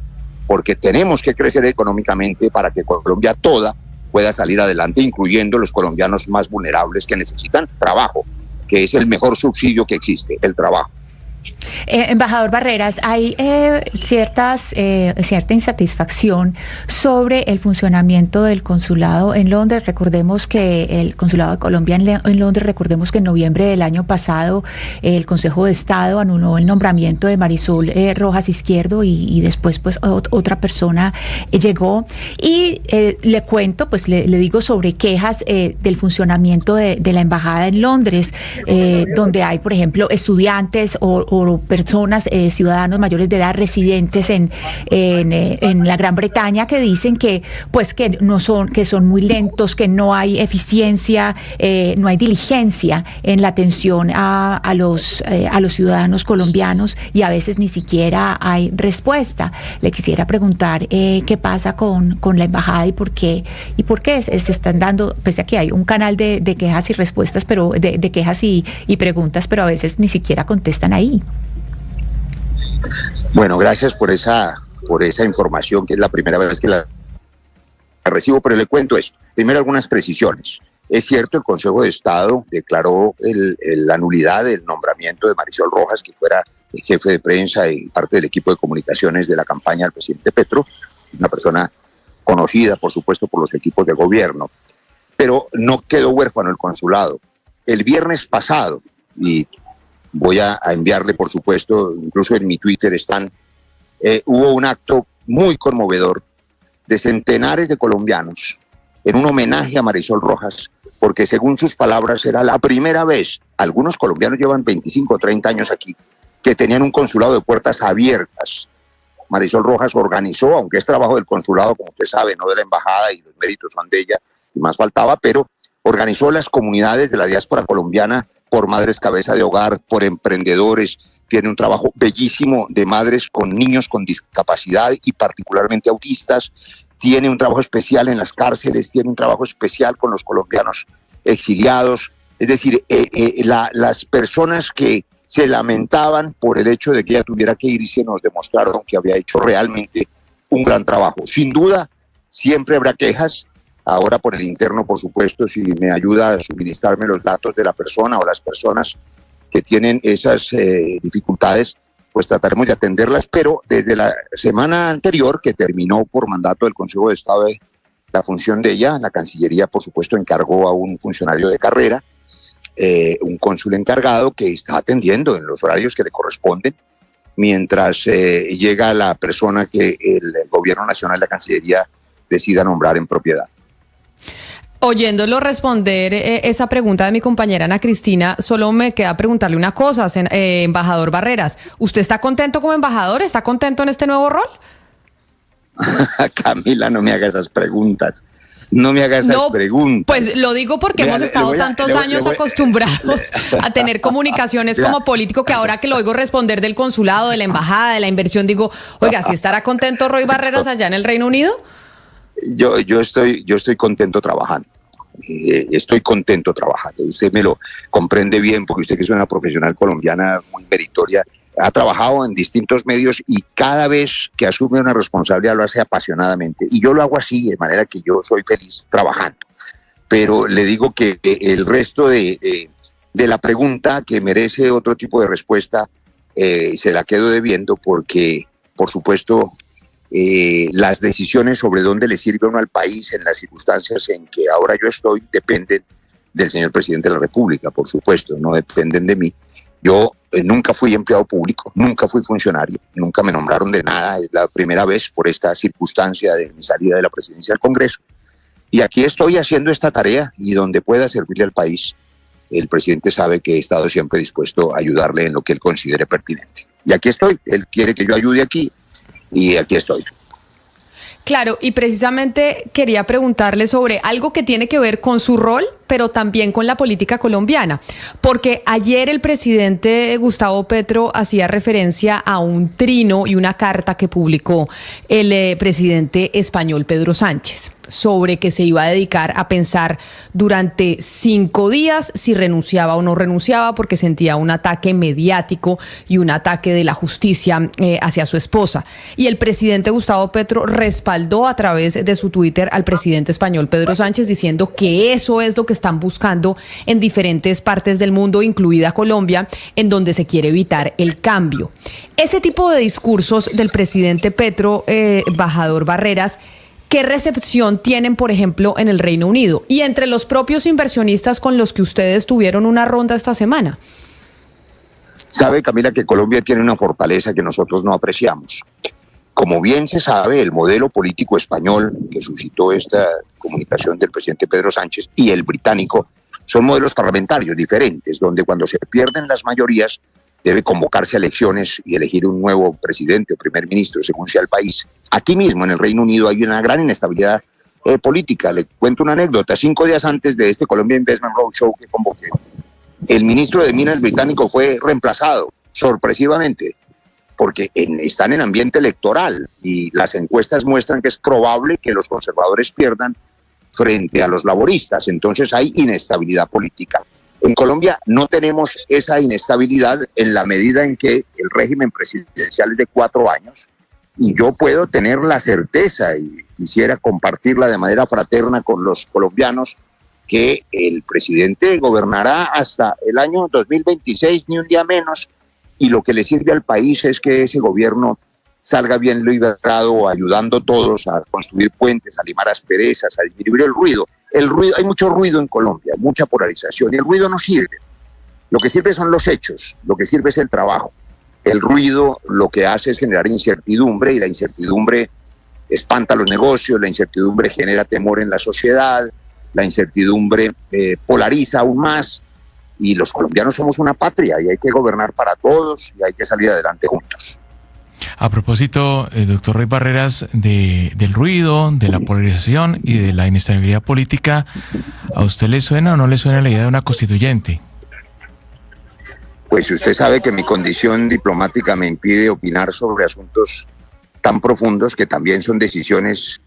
porque tenemos que crecer económicamente para que Colombia toda pueda salir adelante, incluyendo los colombianos más vulnerables que necesitan trabajo, que es el mejor subsidio que existe, el trabajo. Embajador Barreras, hay cierta insatisfacción sobre el funcionamiento del consulado en Londres. Recordemos que el consulado de Colombia en Londres, recordemos que en noviembre del año pasado el Consejo de Estado anuló el nombramiento de Marisol Rojas Izquierdo y después pues otra persona llegó. Y le cuento, pues le digo sobre quejas del funcionamiento de la embajada en Londres, donde hay, por ejemplo, estudiantes o personas, ciudadanos mayores de edad residentes en la Gran Bretaña, que dicen que son muy lentos, que no hay eficiencia, no hay diligencia en la atención a los ciudadanos colombianos, y a veces ni siquiera hay respuesta. Le quisiera preguntar qué pasa con la embajada y por qué se están dando, pese a que hay un canal de quejas y respuestas, pero de quejas y preguntas, pero a veces ni siquiera contestan ahí. Bueno, gracias por esa información, que es la primera vez que la recibo, pero le cuento esto. Primero, algunas precisiones. Es cierto, el Consejo de Estado declaró la nulidad del nombramiento de Marisol Rojas, que fuera el jefe de prensa y parte del equipo de comunicaciones de la campaña del presidente Petro, una persona conocida, por supuesto, por los equipos de gobierno. Pero no quedó huérfano el consulado. El viernes pasado, y voy a enviarle, por supuesto, incluso en mi Twitter hubo un acto muy conmovedor de centenares de colombianos en un homenaje a Marisol Rojas, porque según sus palabras era la primera vez, algunos colombianos llevan 25 o 30 años aquí, que tenían un consulado de puertas abiertas. Marisol Rojas organizó, aunque es trabajo del consulado, como usted sabe, no de la embajada, y los méritos son de ella, y más faltaba, pero organizó las comunidades de la diáspora colombiana por madres cabeza de hogar, por emprendedores. Tiene un trabajo bellísimo de madres con niños con discapacidad y particularmente autistas. Tiene un trabajo especial en las cárceles, tiene un trabajo especial con los colombianos exiliados. Es decir, las personas que se lamentaban por el hecho de que ella tuviera que irse nos demostraron que había hecho realmente un gran trabajo. Sin duda, siempre habrá quejas. Ahora por el interno, por supuesto, si me ayuda a suministrarme los datos de la persona o las personas que tienen esas dificultades, pues trataremos de atenderlas, pero desde la semana anterior, que terminó por mandato del Consejo de Estado la función de ella, la Cancillería, por supuesto, encargó a un funcionario de carrera, un cónsul encargado que está atendiendo en los horarios que le corresponden, mientras llega la persona que el Gobierno Nacional, la Cancillería, decida nombrar en propiedad. Oyéndolo responder esa pregunta de mi compañera Ana Cristina, solo me queda preguntarle una cosa, embajador Barreras. ¿Usted está contento como embajador? ¿Está contento en este nuevo rol? Camila, no me haga esas preguntas. No me haga esas preguntas. Pues lo digo porque hemos estado tantos años acostumbrados a tener comunicaciones como político, que ahora que lo oigo responder del consulado, de la embajada, de la inversión, digo, oiga, ¿sí estará contento Roy Barreras allá en el Reino Unido? Yo estoy contento trabajando. Estoy contento trabajando. Usted me lo comprende bien, porque usted, que es una profesional colombiana muy meritoria, ha trabajado en distintos medios y cada vez que asume una responsabilidad lo hace apasionadamente. Y yo lo hago así, de manera que yo soy feliz trabajando. Pero le digo que el resto de la pregunta, que merece otro tipo de respuesta, se la quedo debiendo, porque, por supuesto, las decisiones sobre dónde le sirve uno al país en las circunstancias en que ahora yo estoy dependen del señor presidente de la República, por supuesto, no dependen de mí. Yo nunca fui empleado público, nunca fui funcionario, nunca me nombraron de nada. Es la primera vez por esta circunstancia de mi salida de la presidencia del Congreso. Y aquí estoy haciendo esta tarea, y donde pueda servirle al país, el presidente sabe que he estado siempre dispuesto a ayudarle en lo que él considere pertinente. Y aquí estoy, él quiere que yo ayude aquí, y aquí estoy. Claro, y precisamente quería preguntarle sobre algo que tiene que ver con su rol, pero también con la política colombiana, porque ayer el presidente Gustavo Petro hacía referencia a un trino y una carta que publicó el presidente español Pedro Sánchez sobre que se iba a dedicar a pensar durante 5 días si renunciaba o no renunciaba, porque sentía un ataque mediático y un ataque de la justicia hacia su esposa. Y el presidente Gustavo Petro respaldó a través de su Twitter al presidente español Pedro Sánchez, diciendo que eso es lo que están buscando en diferentes partes del mundo, incluida Colombia, en donde se quiere evitar el cambio. Ese tipo de discursos del presidente Petro, embajador Barreras, ¿qué recepción tienen, por ejemplo, en el Reino Unido y entre los propios inversionistas con los que ustedes tuvieron una ronda esta semana? Sabe, Camila, que Colombia tiene una fortaleza que nosotros no apreciamos. Como bien se sabe, el modelo político español que suscitó esta comunicación del presidente Pedro Sánchez y el británico son modelos parlamentarios diferentes, donde cuando se pierden las mayorías debe convocarse a elecciones y elegir un nuevo presidente o primer ministro, según sea el país. Aquí mismo, en el Reino Unido, hay una gran inestabilidad política. Le cuento una anécdota. 5 días antes de este Colombia Investment Roadshow que convoqué, el ministro de Minas británico fue reemplazado sorpresivamente, porque están en ambiente electoral y las encuestas muestran que es probable que los conservadores pierdan frente a los laboristas. Entonces hay inestabilidad política. En Colombia no tenemos esa inestabilidad en la medida en que el régimen presidencial es de 4 años y yo puedo tener la certeza, y quisiera compartirla de manera fraterna con los colombianos, que el presidente gobernará hasta el año 2026, ni un día menos, y lo que le sirve al país es que ese gobierno salga bien librado, ayudando a todos a construir puentes, a limar asperezas, a disminuir el ruido. Hay mucho ruido en Colombia, mucha polarización, y el ruido no sirve. Lo que sirve son los hechos, lo que sirve es el trabajo. El ruido lo que hace es generar incertidumbre, y la incertidumbre espanta los negocios, la incertidumbre genera temor en la sociedad, la incertidumbre polariza aún más, y los colombianos somos una patria y hay que gobernar para todos y hay que salir adelante juntos. A propósito, doctor Roy Barreras, del ruido, de la polarización y de la inestabilidad política, ¿a usted le suena o no le suena la idea de una constituyente? Pues usted sabe que mi condición diplomática me impide opinar sobre asuntos tan profundos que también son decisiones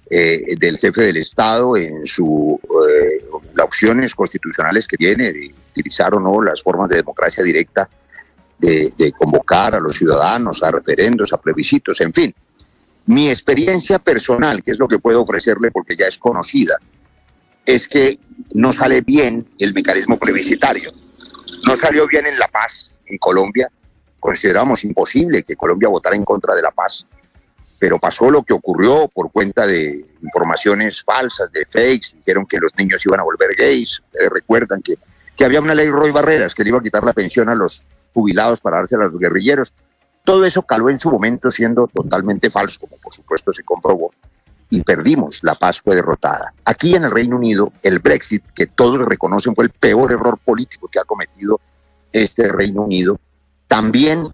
del jefe del Estado en las opciones constitucionales que tiene de utilizar o no las formas de democracia directa, de convocar a los ciudadanos a referendos, a plebiscitos, en fin. Mi experiencia personal, que es lo que puedo ofrecerle porque ya es conocida, es que no sale bien el mecanismo plebiscitario. No salió bien en La Paz, en Colombia. Consideramos imposible que Colombia votara en contra de la paz, pero pasó lo que ocurrió por cuenta de informaciones falsas, de fakes. Dijeron que los niños iban a volver gays. Ustedes recuerdan que había una ley Roy Barreras que le iba a quitar la pensión a los jubilados para dársela a los guerrilleros. Todo eso caló en su momento siendo totalmente falso, como por supuesto se comprobó, y perdimos. La paz fue derrotada. Aquí en el Reino Unido, el Brexit, que todos reconocen fue el peor error político que ha cometido este Reino Unido, también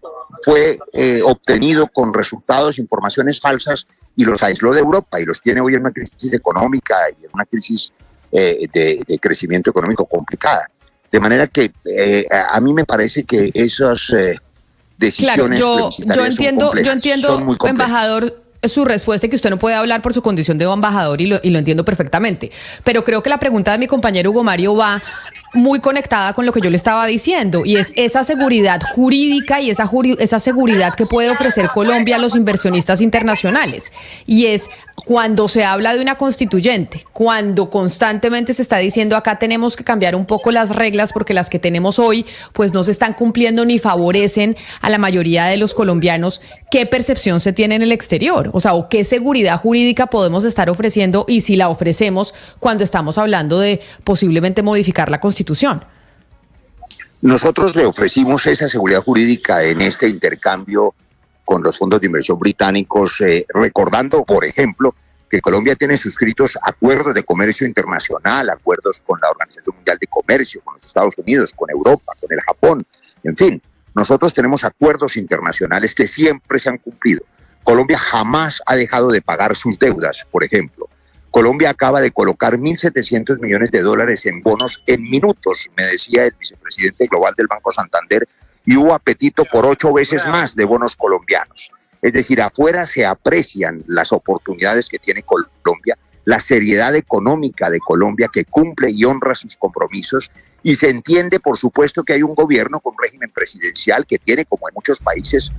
fue obtenido con resultados, informaciones falsas, y los aisló de Europa y los tiene hoy en una crisis económica y en una crisis de crecimiento económico complicada. De manera que a mí me parece que esas decisiones... Claro, yo entiendo, son muy complejas. Embajador, su respuesta es que usted no puede hablar por su condición de embajador y lo entiendo perfectamente. Pero creo que la pregunta de mi compañero Hugo Mario va muy conectada con lo que yo le estaba diciendo, y es esa seguridad jurídica y esa seguridad que puede ofrecer Colombia a los inversionistas internacionales. Y es cuando se habla de una constituyente, cuando constantemente se está diciendo acá tenemos que cambiar un poco las reglas porque las que tenemos hoy pues no se están cumpliendo ni favorecen a la mayoría de los colombianos. ¿Qué percepción se tiene en el exterior? O sea, ¿o qué seguridad jurídica podemos estar ofreciendo, y si la ofrecemos, cuando estamos hablando de posiblemente modificar la Constitución? Nosotros le ofrecimos esa seguridad jurídica en este intercambio con los fondos de inversión británicos, recordando, por ejemplo, que Colombia tiene suscritos acuerdos de comercio internacional, acuerdos con la Organización Mundial de Comercio, con los Estados Unidos, con Europa, con el Japón, en fin. Nosotros tenemos acuerdos internacionales que siempre se han cumplido. Colombia jamás ha dejado de pagar sus deudas, por ejemplo. Colombia acaba de colocar $1.700 millones en bonos en minutos, me decía el vicepresidente global del Banco Santander, y hubo apetito por 8 veces más de bonos colombianos. Es decir, afuera se aprecian las oportunidades que tiene Colombia, la seriedad económica de Colombia, que cumple y honra sus compromisos, y se entiende, por supuesto, que hay un gobierno con régimen presidencial que tiene, como en muchos países,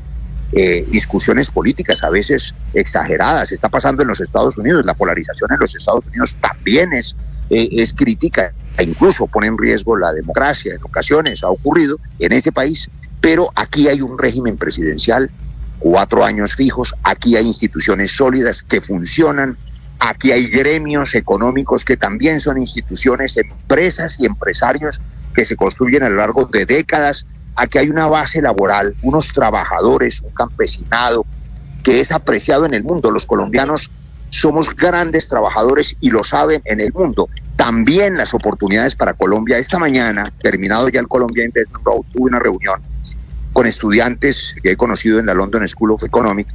discusiones políticas a veces exageradas. Está pasando en los Estados Unidos. La polarización en los Estados Unidos también es crítica e incluso pone en riesgo la democracia. En ocasiones ha ocurrido en ese país, pero aquí hay un régimen presidencial, 4 años fijos, aquí hay instituciones sólidas que funcionan, aquí hay gremios económicos que también son instituciones, empresas y empresarios que se construyen a lo largo de décadas. Aquí hay una base laboral, unos trabajadores, un campesinado que es apreciado en el mundo. Los colombianos somos grandes trabajadores y lo saben en el mundo. También las oportunidades para Colombia. Esta mañana, terminado ya el Colombia Investment Road, tuve una reunión con estudiantes que he conocido en la London School of Economics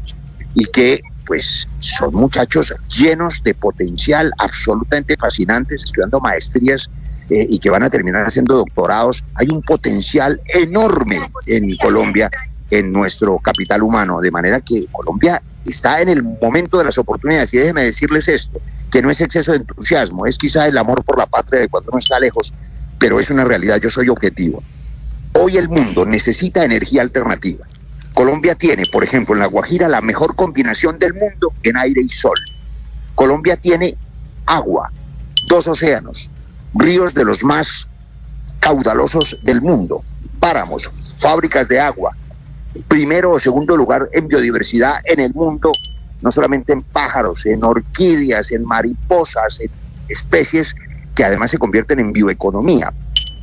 y que pues son muchachos llenos de potencial, absolutamente fascinantes, estudiando maestrías y que van a terminar haciendo doctorados. Hay un potencial enorme en Colombia, en nuestro capital humano, de manera que Colombia está en el momento de las oportunidades. Y déjenme decirles esto, que no es exceso de entusiasmo, es quizá el amor por la patria de cuando uno está lejos, pero es una realidad, yo soy objetivo. Hoy el mundo necesita energía alternativa. Colombia tiene, por ejemplo, en La Guajira, la mejor combinación del mundo en aire y sol. Colombia tiene agua, 2 océanos, ríos de los más caudalosos del mundo, páramos, fábricas de agua, primero o segundo lugar en biodiversidad en el mundo, no solamente en pájaros, en orquídeas, en mariposas, en especies que además se convierten en bioeconomía.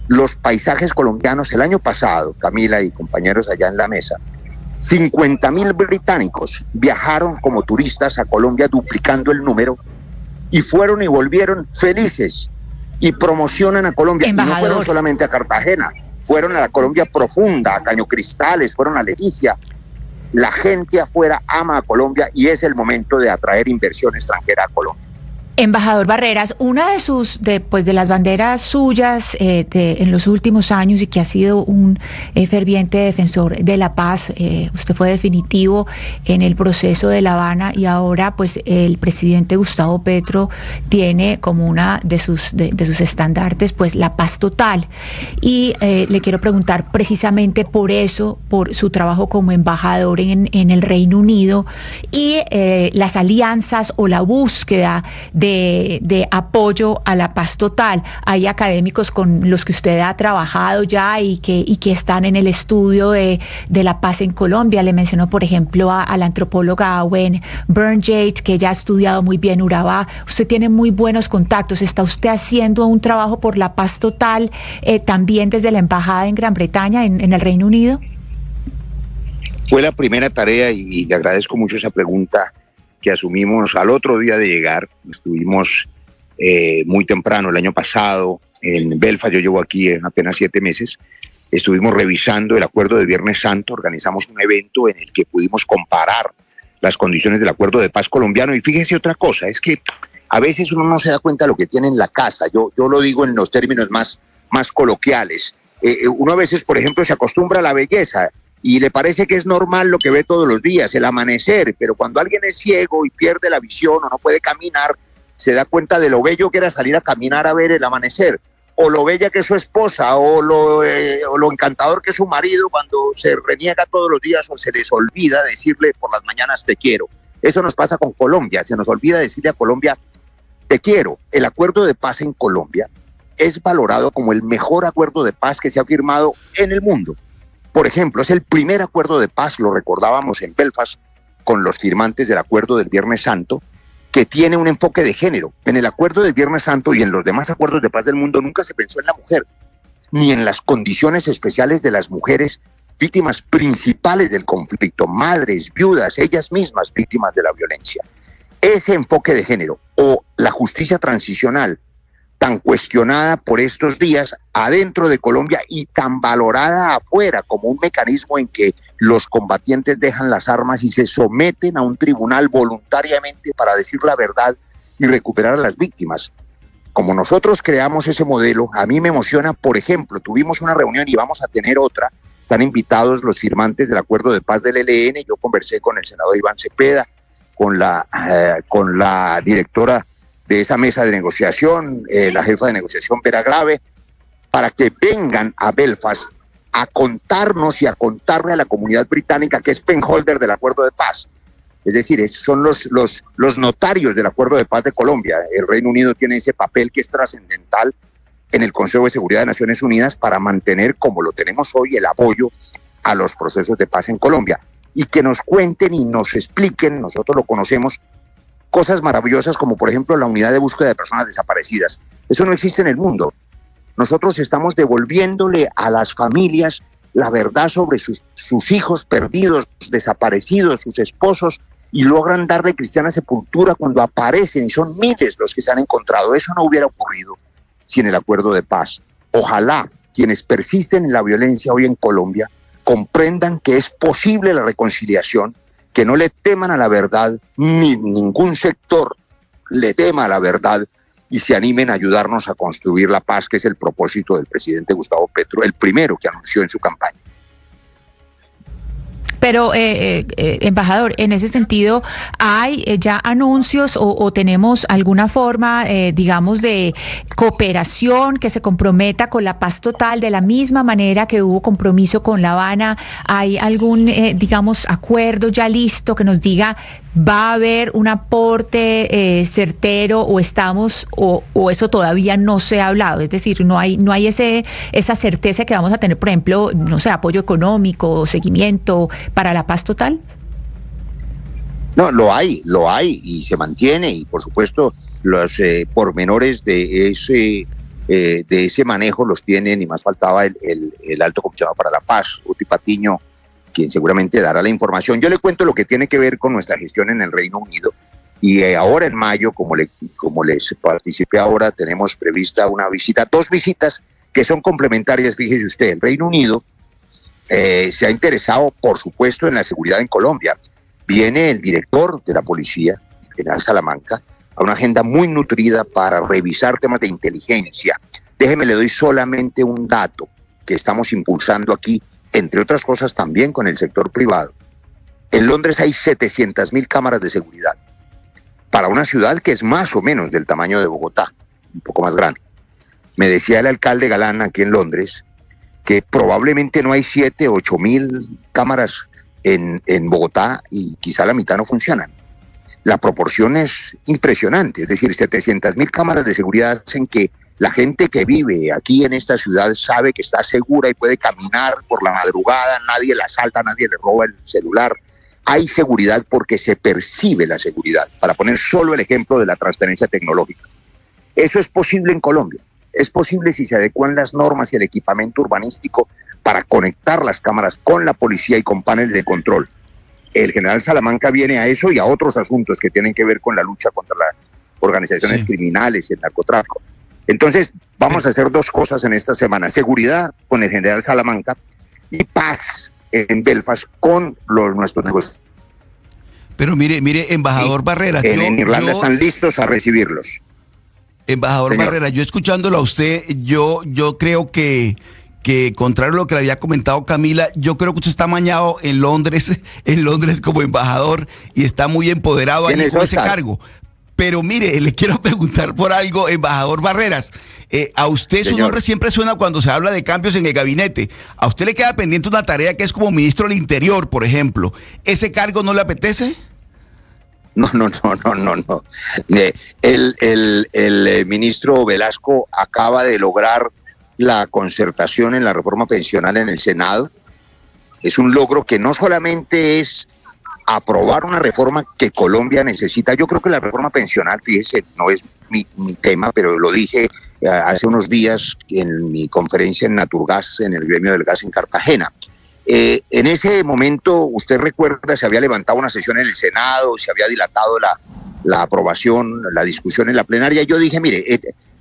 Los paisajes colombianos, el año pasado, Camila y compañeros allá en la mesa, 50.000 británicos viajaron como turistas a Colombia, duplicando el número, y fueron y volvieron felices y promocionan a Colombia. Embajador. Y no fueron solamente a Cartagena, fueron a la Colombia profunda, a Caño Cristales, fueron a Leticia. La gente afuera ama a Colombia y es el momento de atraer inversión extranjera a Colombia. Embajador Barreras, una de las banderas suyas en los últimos años, y que ha sido un ferviente defensor de la paz, usted fue definitivo en el proceso de La Habana, y ahora pues el presidente Gustavo Petro tiene como una de sus estandartes pues la paz total, y le quiero preguntar precisamente por eso, por su trabajo como embajador en el Reino Unido y las alianzas o la búsqueda de apoyo a la paz total. Hay académicos con los que usted ha trabajado ya y que están en el estudio de la paz en Colombia. Le menciono, por ejemplo, a la antropóloga Gwen Burnjade, que ya ha estudiado muy bien Urabá. Usted tiene muy buenos contactos. ¿Está usted haciendo un trabajo por la paz total también desde la embajada en Gran Bretaña, en el Reino Unido? Fue la primera tarea y le agradezco mucho esa pregunta que asumimos al otro día de llegar. Estuvimos muy temprano el año pasado en Belfast, yo llevo aquí apenas 7 meses, estuvimos revisando el acuerdo de Viernes Santo, organizamos un evento en el que pudimos comparar las condiciones del acuerdo de paz colombiano. Y fíjese otra cosa, es que a veces uno no se da cuenta de lo que tiene en la casa. Yo lo digo en los términos más coloquiales. Uno a veces, por ejemplo, se acostumbra a la belleza y le parece que es normal lo que ve todos los días, el amanecer, pero cuando alguien es ciego y pierde la visión o no puede caminar, se da cuenta de lo bello que era salir a caminar a ver el amanecer, o lo bella que es su esposa, o lo encantador que es su marido cuando se reniega todos los días o se les olvida decirle por las mañanas te quiero. Eso nos pasa con Colombia, se nos olvida decirle a Colombia te quiero. El acuerdo de paz en Colombia es valorado como el mejor acuerdo de paz que se ha firmado en el mundo. Por ejemplo, es el primer acuerdo de paz, lo recordábamos en Belfast, con los firmantes del acuerdo del Viernes Santo, que tiene un enfoque de género. En el acuerdo del Viernes Santo y en los demás acuerdos de paz del mundo nunca se pensó en la mujer, ni en las condiciones especiales de las mujeres víctimas principales del conflicto, madres, viudas, ellas mismas víctimas de la violencia. Ese enfoque de género o la justicia transicional, tan cuestionada por estos días adentro de Colombia y tan valorada afuera como un mecanismo en que los combatientes dejan las armas y se someten a un tribunal voluntariamente para decir la verdad y recuperar a las víctimas. Como nosotros creamos ese modelo, a mí me emociona. Por ejemplo, tuvimos una reunión y vamos a tener otra. Están invitados los firmantes del acuerdo de paz del ELN. Yo conversé con el senador Iván Cepeda, con la directora de esa mesa de negociación, la jefa de negociación Vera Grave, para que vengan a Belfast a contarnos y a contarle a la comunidad británica que es penholder del acuerdo de paz. Es decir, son los notarios del acuerdo de paz de Colombia. El Reino Unido tiene ese papel que es trascendental en el Consejo de Seguridad de Naciones Unidas para mantener, como lo tenemos hoy, el apoyo a los procesos de paz en Colombia. Y que nos cuenten y nos expliquen, nosotros lo conocemos, cosas maravillosas como por ejemplo la unidad de búsqueda de personas desaparecidas. Eso no existe en el mundo. Nosotros estamos devolviéndole a las familias la verdad sobre sus hijos perdidos, desaparecidos, sus esposos, y logran darle cristiana sepultura cuando aparecen, y son miles los que se han encontrado. Eso no hubiera ocurrido sin el acuerdo de paz. Ojalá quienes persisten en la violencia hoy en Colombia comprendan que es posible la reconciliación, que no le teman a la verdad, ni ningún sector le tema a la verdad, y se animen a ayudarnos a construir la paz, que es el propósito del presidente Gustavo Petro, el primero que anunció en su campaña. Pero, embajador, en ese sentido, ¿hay ya anuncios o tenemos alguna forma, digamos, de cooperación que se comprometa con la paz total de la misma manera que hubo compromiso con La Habana? ¿Hay algún, digamos, acuerdo ya listo que nos diga va a haber un aporte certero o estamos o eso todavía no se ha hablado? Es decir, no hay esa certeza que vamos a tener, por ejemplo, no sé, apoyo económico, seguimiento para la paz total. No, lo hay y se mantiene, y por supuesto los pormenores de ese manejo los tiene, ni más faltaba el alto comisionado para la paz, Uti Patiño, quien seguramente dará la información. Yo le cuento lo que tiene que ver con nuestra gestión en el Reino Unido, y ahora en mayo, como les participé ahora, tenemos prevista una visita, 2 visitas que son complementarias. Fíjese usted, el Reino Unido se ha interesado, por supuesto, en la seguridad en Colombia. Viene el director de la policía, el general Salamanca, a una agenda muy nutrida para revisar temas de inteligencia. Déjeme, le doy solamente un dato que estamos impulsando aquí, entre otras cosas también con el sector privado. En Londres hay 700.000 cámaras de seguridad para una ciudad que es más o menos del tamaño de Bogotá, un poco más grande. Me decía el alcalde Galán aquí en Londres que probablemente no hay 7.000 o 8.000 cámaras en Bogotá, y quizá la mitad no funcionan. La proporción es impresionante, es decir, 700.000 cámaras de seguridad hacen que la gente que vive aquí en esta ciudad sabe que está segura y puede caminar por la madrugada, nadie la asalta, nadie le roba el celular. Hay seguridad porque se percibe la seguridad, para poner solo el ejemplo de la transferencia tecnológica. Eso es posible en Colombia, es posible si se adecuan las normas y el equipamiento urbanístico para conectar las cámaras con la policía y con paneles de control. El general Salamanca viene a eso y a otros asuntos que tienen que ver con la lucha contra las organizaciones criminales y el narcotráfico. Entonces, vamos a hacer 2 cosas en esta semana: seguridad con el general Salamanca y paz en Belfast con nuestros negocios. Pero mire, embajador Barreras. En Irlanda están listos a recibirlos. Embajador Señor Barreras, yo escuchándolo a usted, yo creo que contrario a lo que le había comentado Camila, yo creo que usted está amañado en Londres como embajador y está muy empoderado ahí con ese cargo. Pero mire, le quiero preguntar por algo, embajador Barreras. A usted su nombre siempre suena cuando se habla de cambios en el gabinete. A usted le queda pendiente una tarea que es como ministro del Interior, por ejemplo. ¿Ese cargo no le apetece? No. El ministro Velasco acaba de lograr la concertación en la reforma pensional en el Senado. Es un logro que no solamente es aprobar una reforma que Colombia necesita. Yo creo que la reforma pensional, fíjese, no es mi tema, pero lo dije hace unos días en mi conferencia en Naturgas, en el gremio del gas en Cartagena. En ese momento, usted recuerda, se había levantado una sesión en el Senado, se había dilatado la aprobación, la discusión en la plenaria. Yo dije, mire,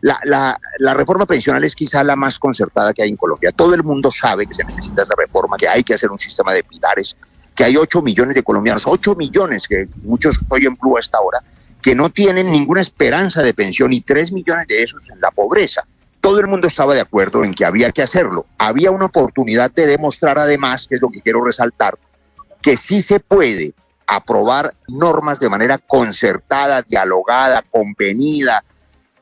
la reforma pensional es quizá la más concertada que hay en Colombia. Todo el mundo sabe que se necesita esa reforma, que hay que hacer un sistema de pilares, que hay 8 millones de colombianos, 8 millones, que muchos hoy en Blue hasta ahora, que no tienen ninguna esperanza de pensión, y 3 millones de esos en la pobreza. Todo el mundo estaba de acuerdo en que había que hacerlo. Había una oportunidad de demostrar además, que es lo que quiero resaltar, que sí se puede aprobar normas de manera concertada, dialogada, convenida,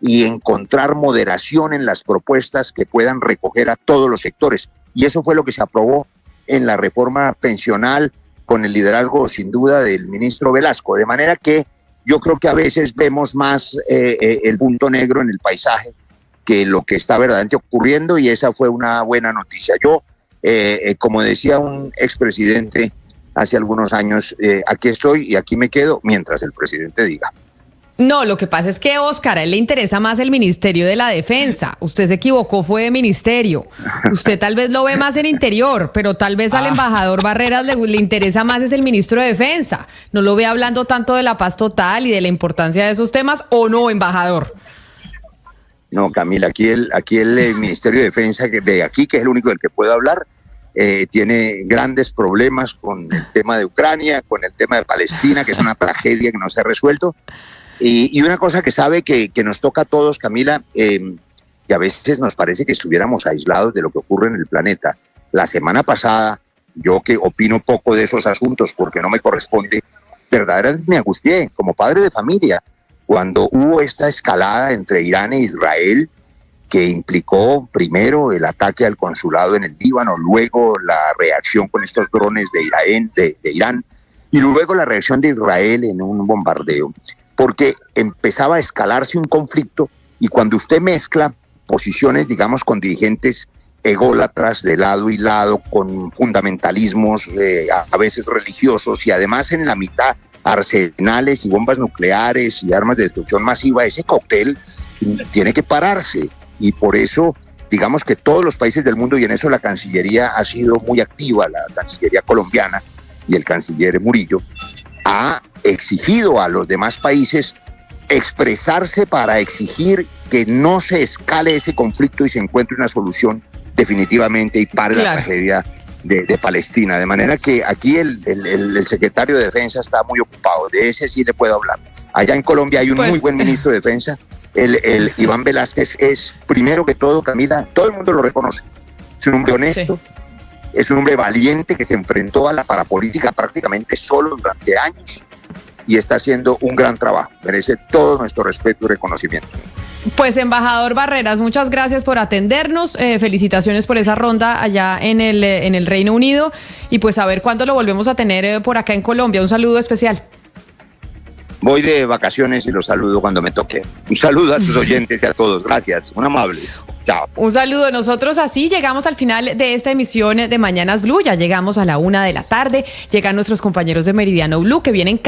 y encontrar moderación en las propuestas que puedan recoger a todos los sectores. Y eso fue lo que se aprobó en la reforma pensional, con el liderazgo sin duda del ministro Velasco, de manera que yo creo que a veces vemos más el punto negro en el paisaje que lo que está verdaderamente ocurriendo, y esa fue una buena noticia. Yo, como decía un expresidente hace algunos años, aquí estoy y aquí me quedo mientras el presidente diga. No, lo que pasa es que, Óscar, a él le interesa más el Ministerio de la Defensa. Usted se equivocó, fue de ministerio. Usted tal vez lo ve más en Interior, pero tal vez al embajador Barreras le interesa más es el ministro de Defensa. No lo ve hablando tanto de la paz total y de la importancia de esos temas, ¿o no, embajador? No, Camila, aquí el Ministerio de Defensa de aquí, que es el único del que puedo hablar, tiene grandes problemas con el tema de Ucrania, con el tema de Palestina, que es una tragedia que no se ha resuelto. Y una cosa que sabe que nos toca a todos, Camila, y a veces nos parece que estuviéramos aislados de lo que ocurre en el planeta. La semana pasada, yo que opino poco de esos asuntos porque no me corresponde, verdaderamente me angustié como padre de familia cuando hubo esta escalada entre Irán e Israel que implicó primero el ataque al consulado en el Líbano, luego la reacción con estos drones de Irán y luego la reacción de Israel en un bombardeo. Porque empezaba a escalarse un conflicto y cuando usted mezcla posiciones, digamos, con dirigentes ególatras de lado y lado, con fundamentalismos a veces religiosos y además en la mitad arsenales y bombas nucleares y armas de destrucción masiva, ese cóctel tiene que pararse y por eso digamos que todos los países del mundo, y en eso la Cancillería ha sido muy activa, la Cancillería colombiana y el canciller Murillo, ha exigido a los demás países expresarse para exigir que no se escale ese conflicto y se encuentre una solución definitivamente y pare la tragedia de Palestina. De manera que aquí el secretario de Defensa está muy ocupado, de ese sí le puedo hablar. Allá en Colombia hay un muy buen ministro de Defensa, el Iván Velázquez es, primero que todo, Camila, todo el mundo lo reconoce, es un hombre honesto, es un hombre valiente que se enfrentó a la parapolítica prácticamente solo durante años y está haciendo un gran trabajo. Merece todo nuestro respeto y reconocimiento. Pues, embajador Barreras, muchas gracias por atendernos. Felicitaciones por esa ronda allá en el Reino Unido. Y pues a ver cuándo lo volvemos a tener por acá en Colombia. Un saludo especial. Voy de vacaciones y los saludo cuando me toque. Un saludo a tus oyentes y a todos. Gracias. Un amable. Chao. Un saludo. Nosotros así llegamos al final de esta emisión de Mañanas Blue. Ya llegamos a la 1:00 p.m. Llegan nuestros compañeros de Meridiano Blue que vienen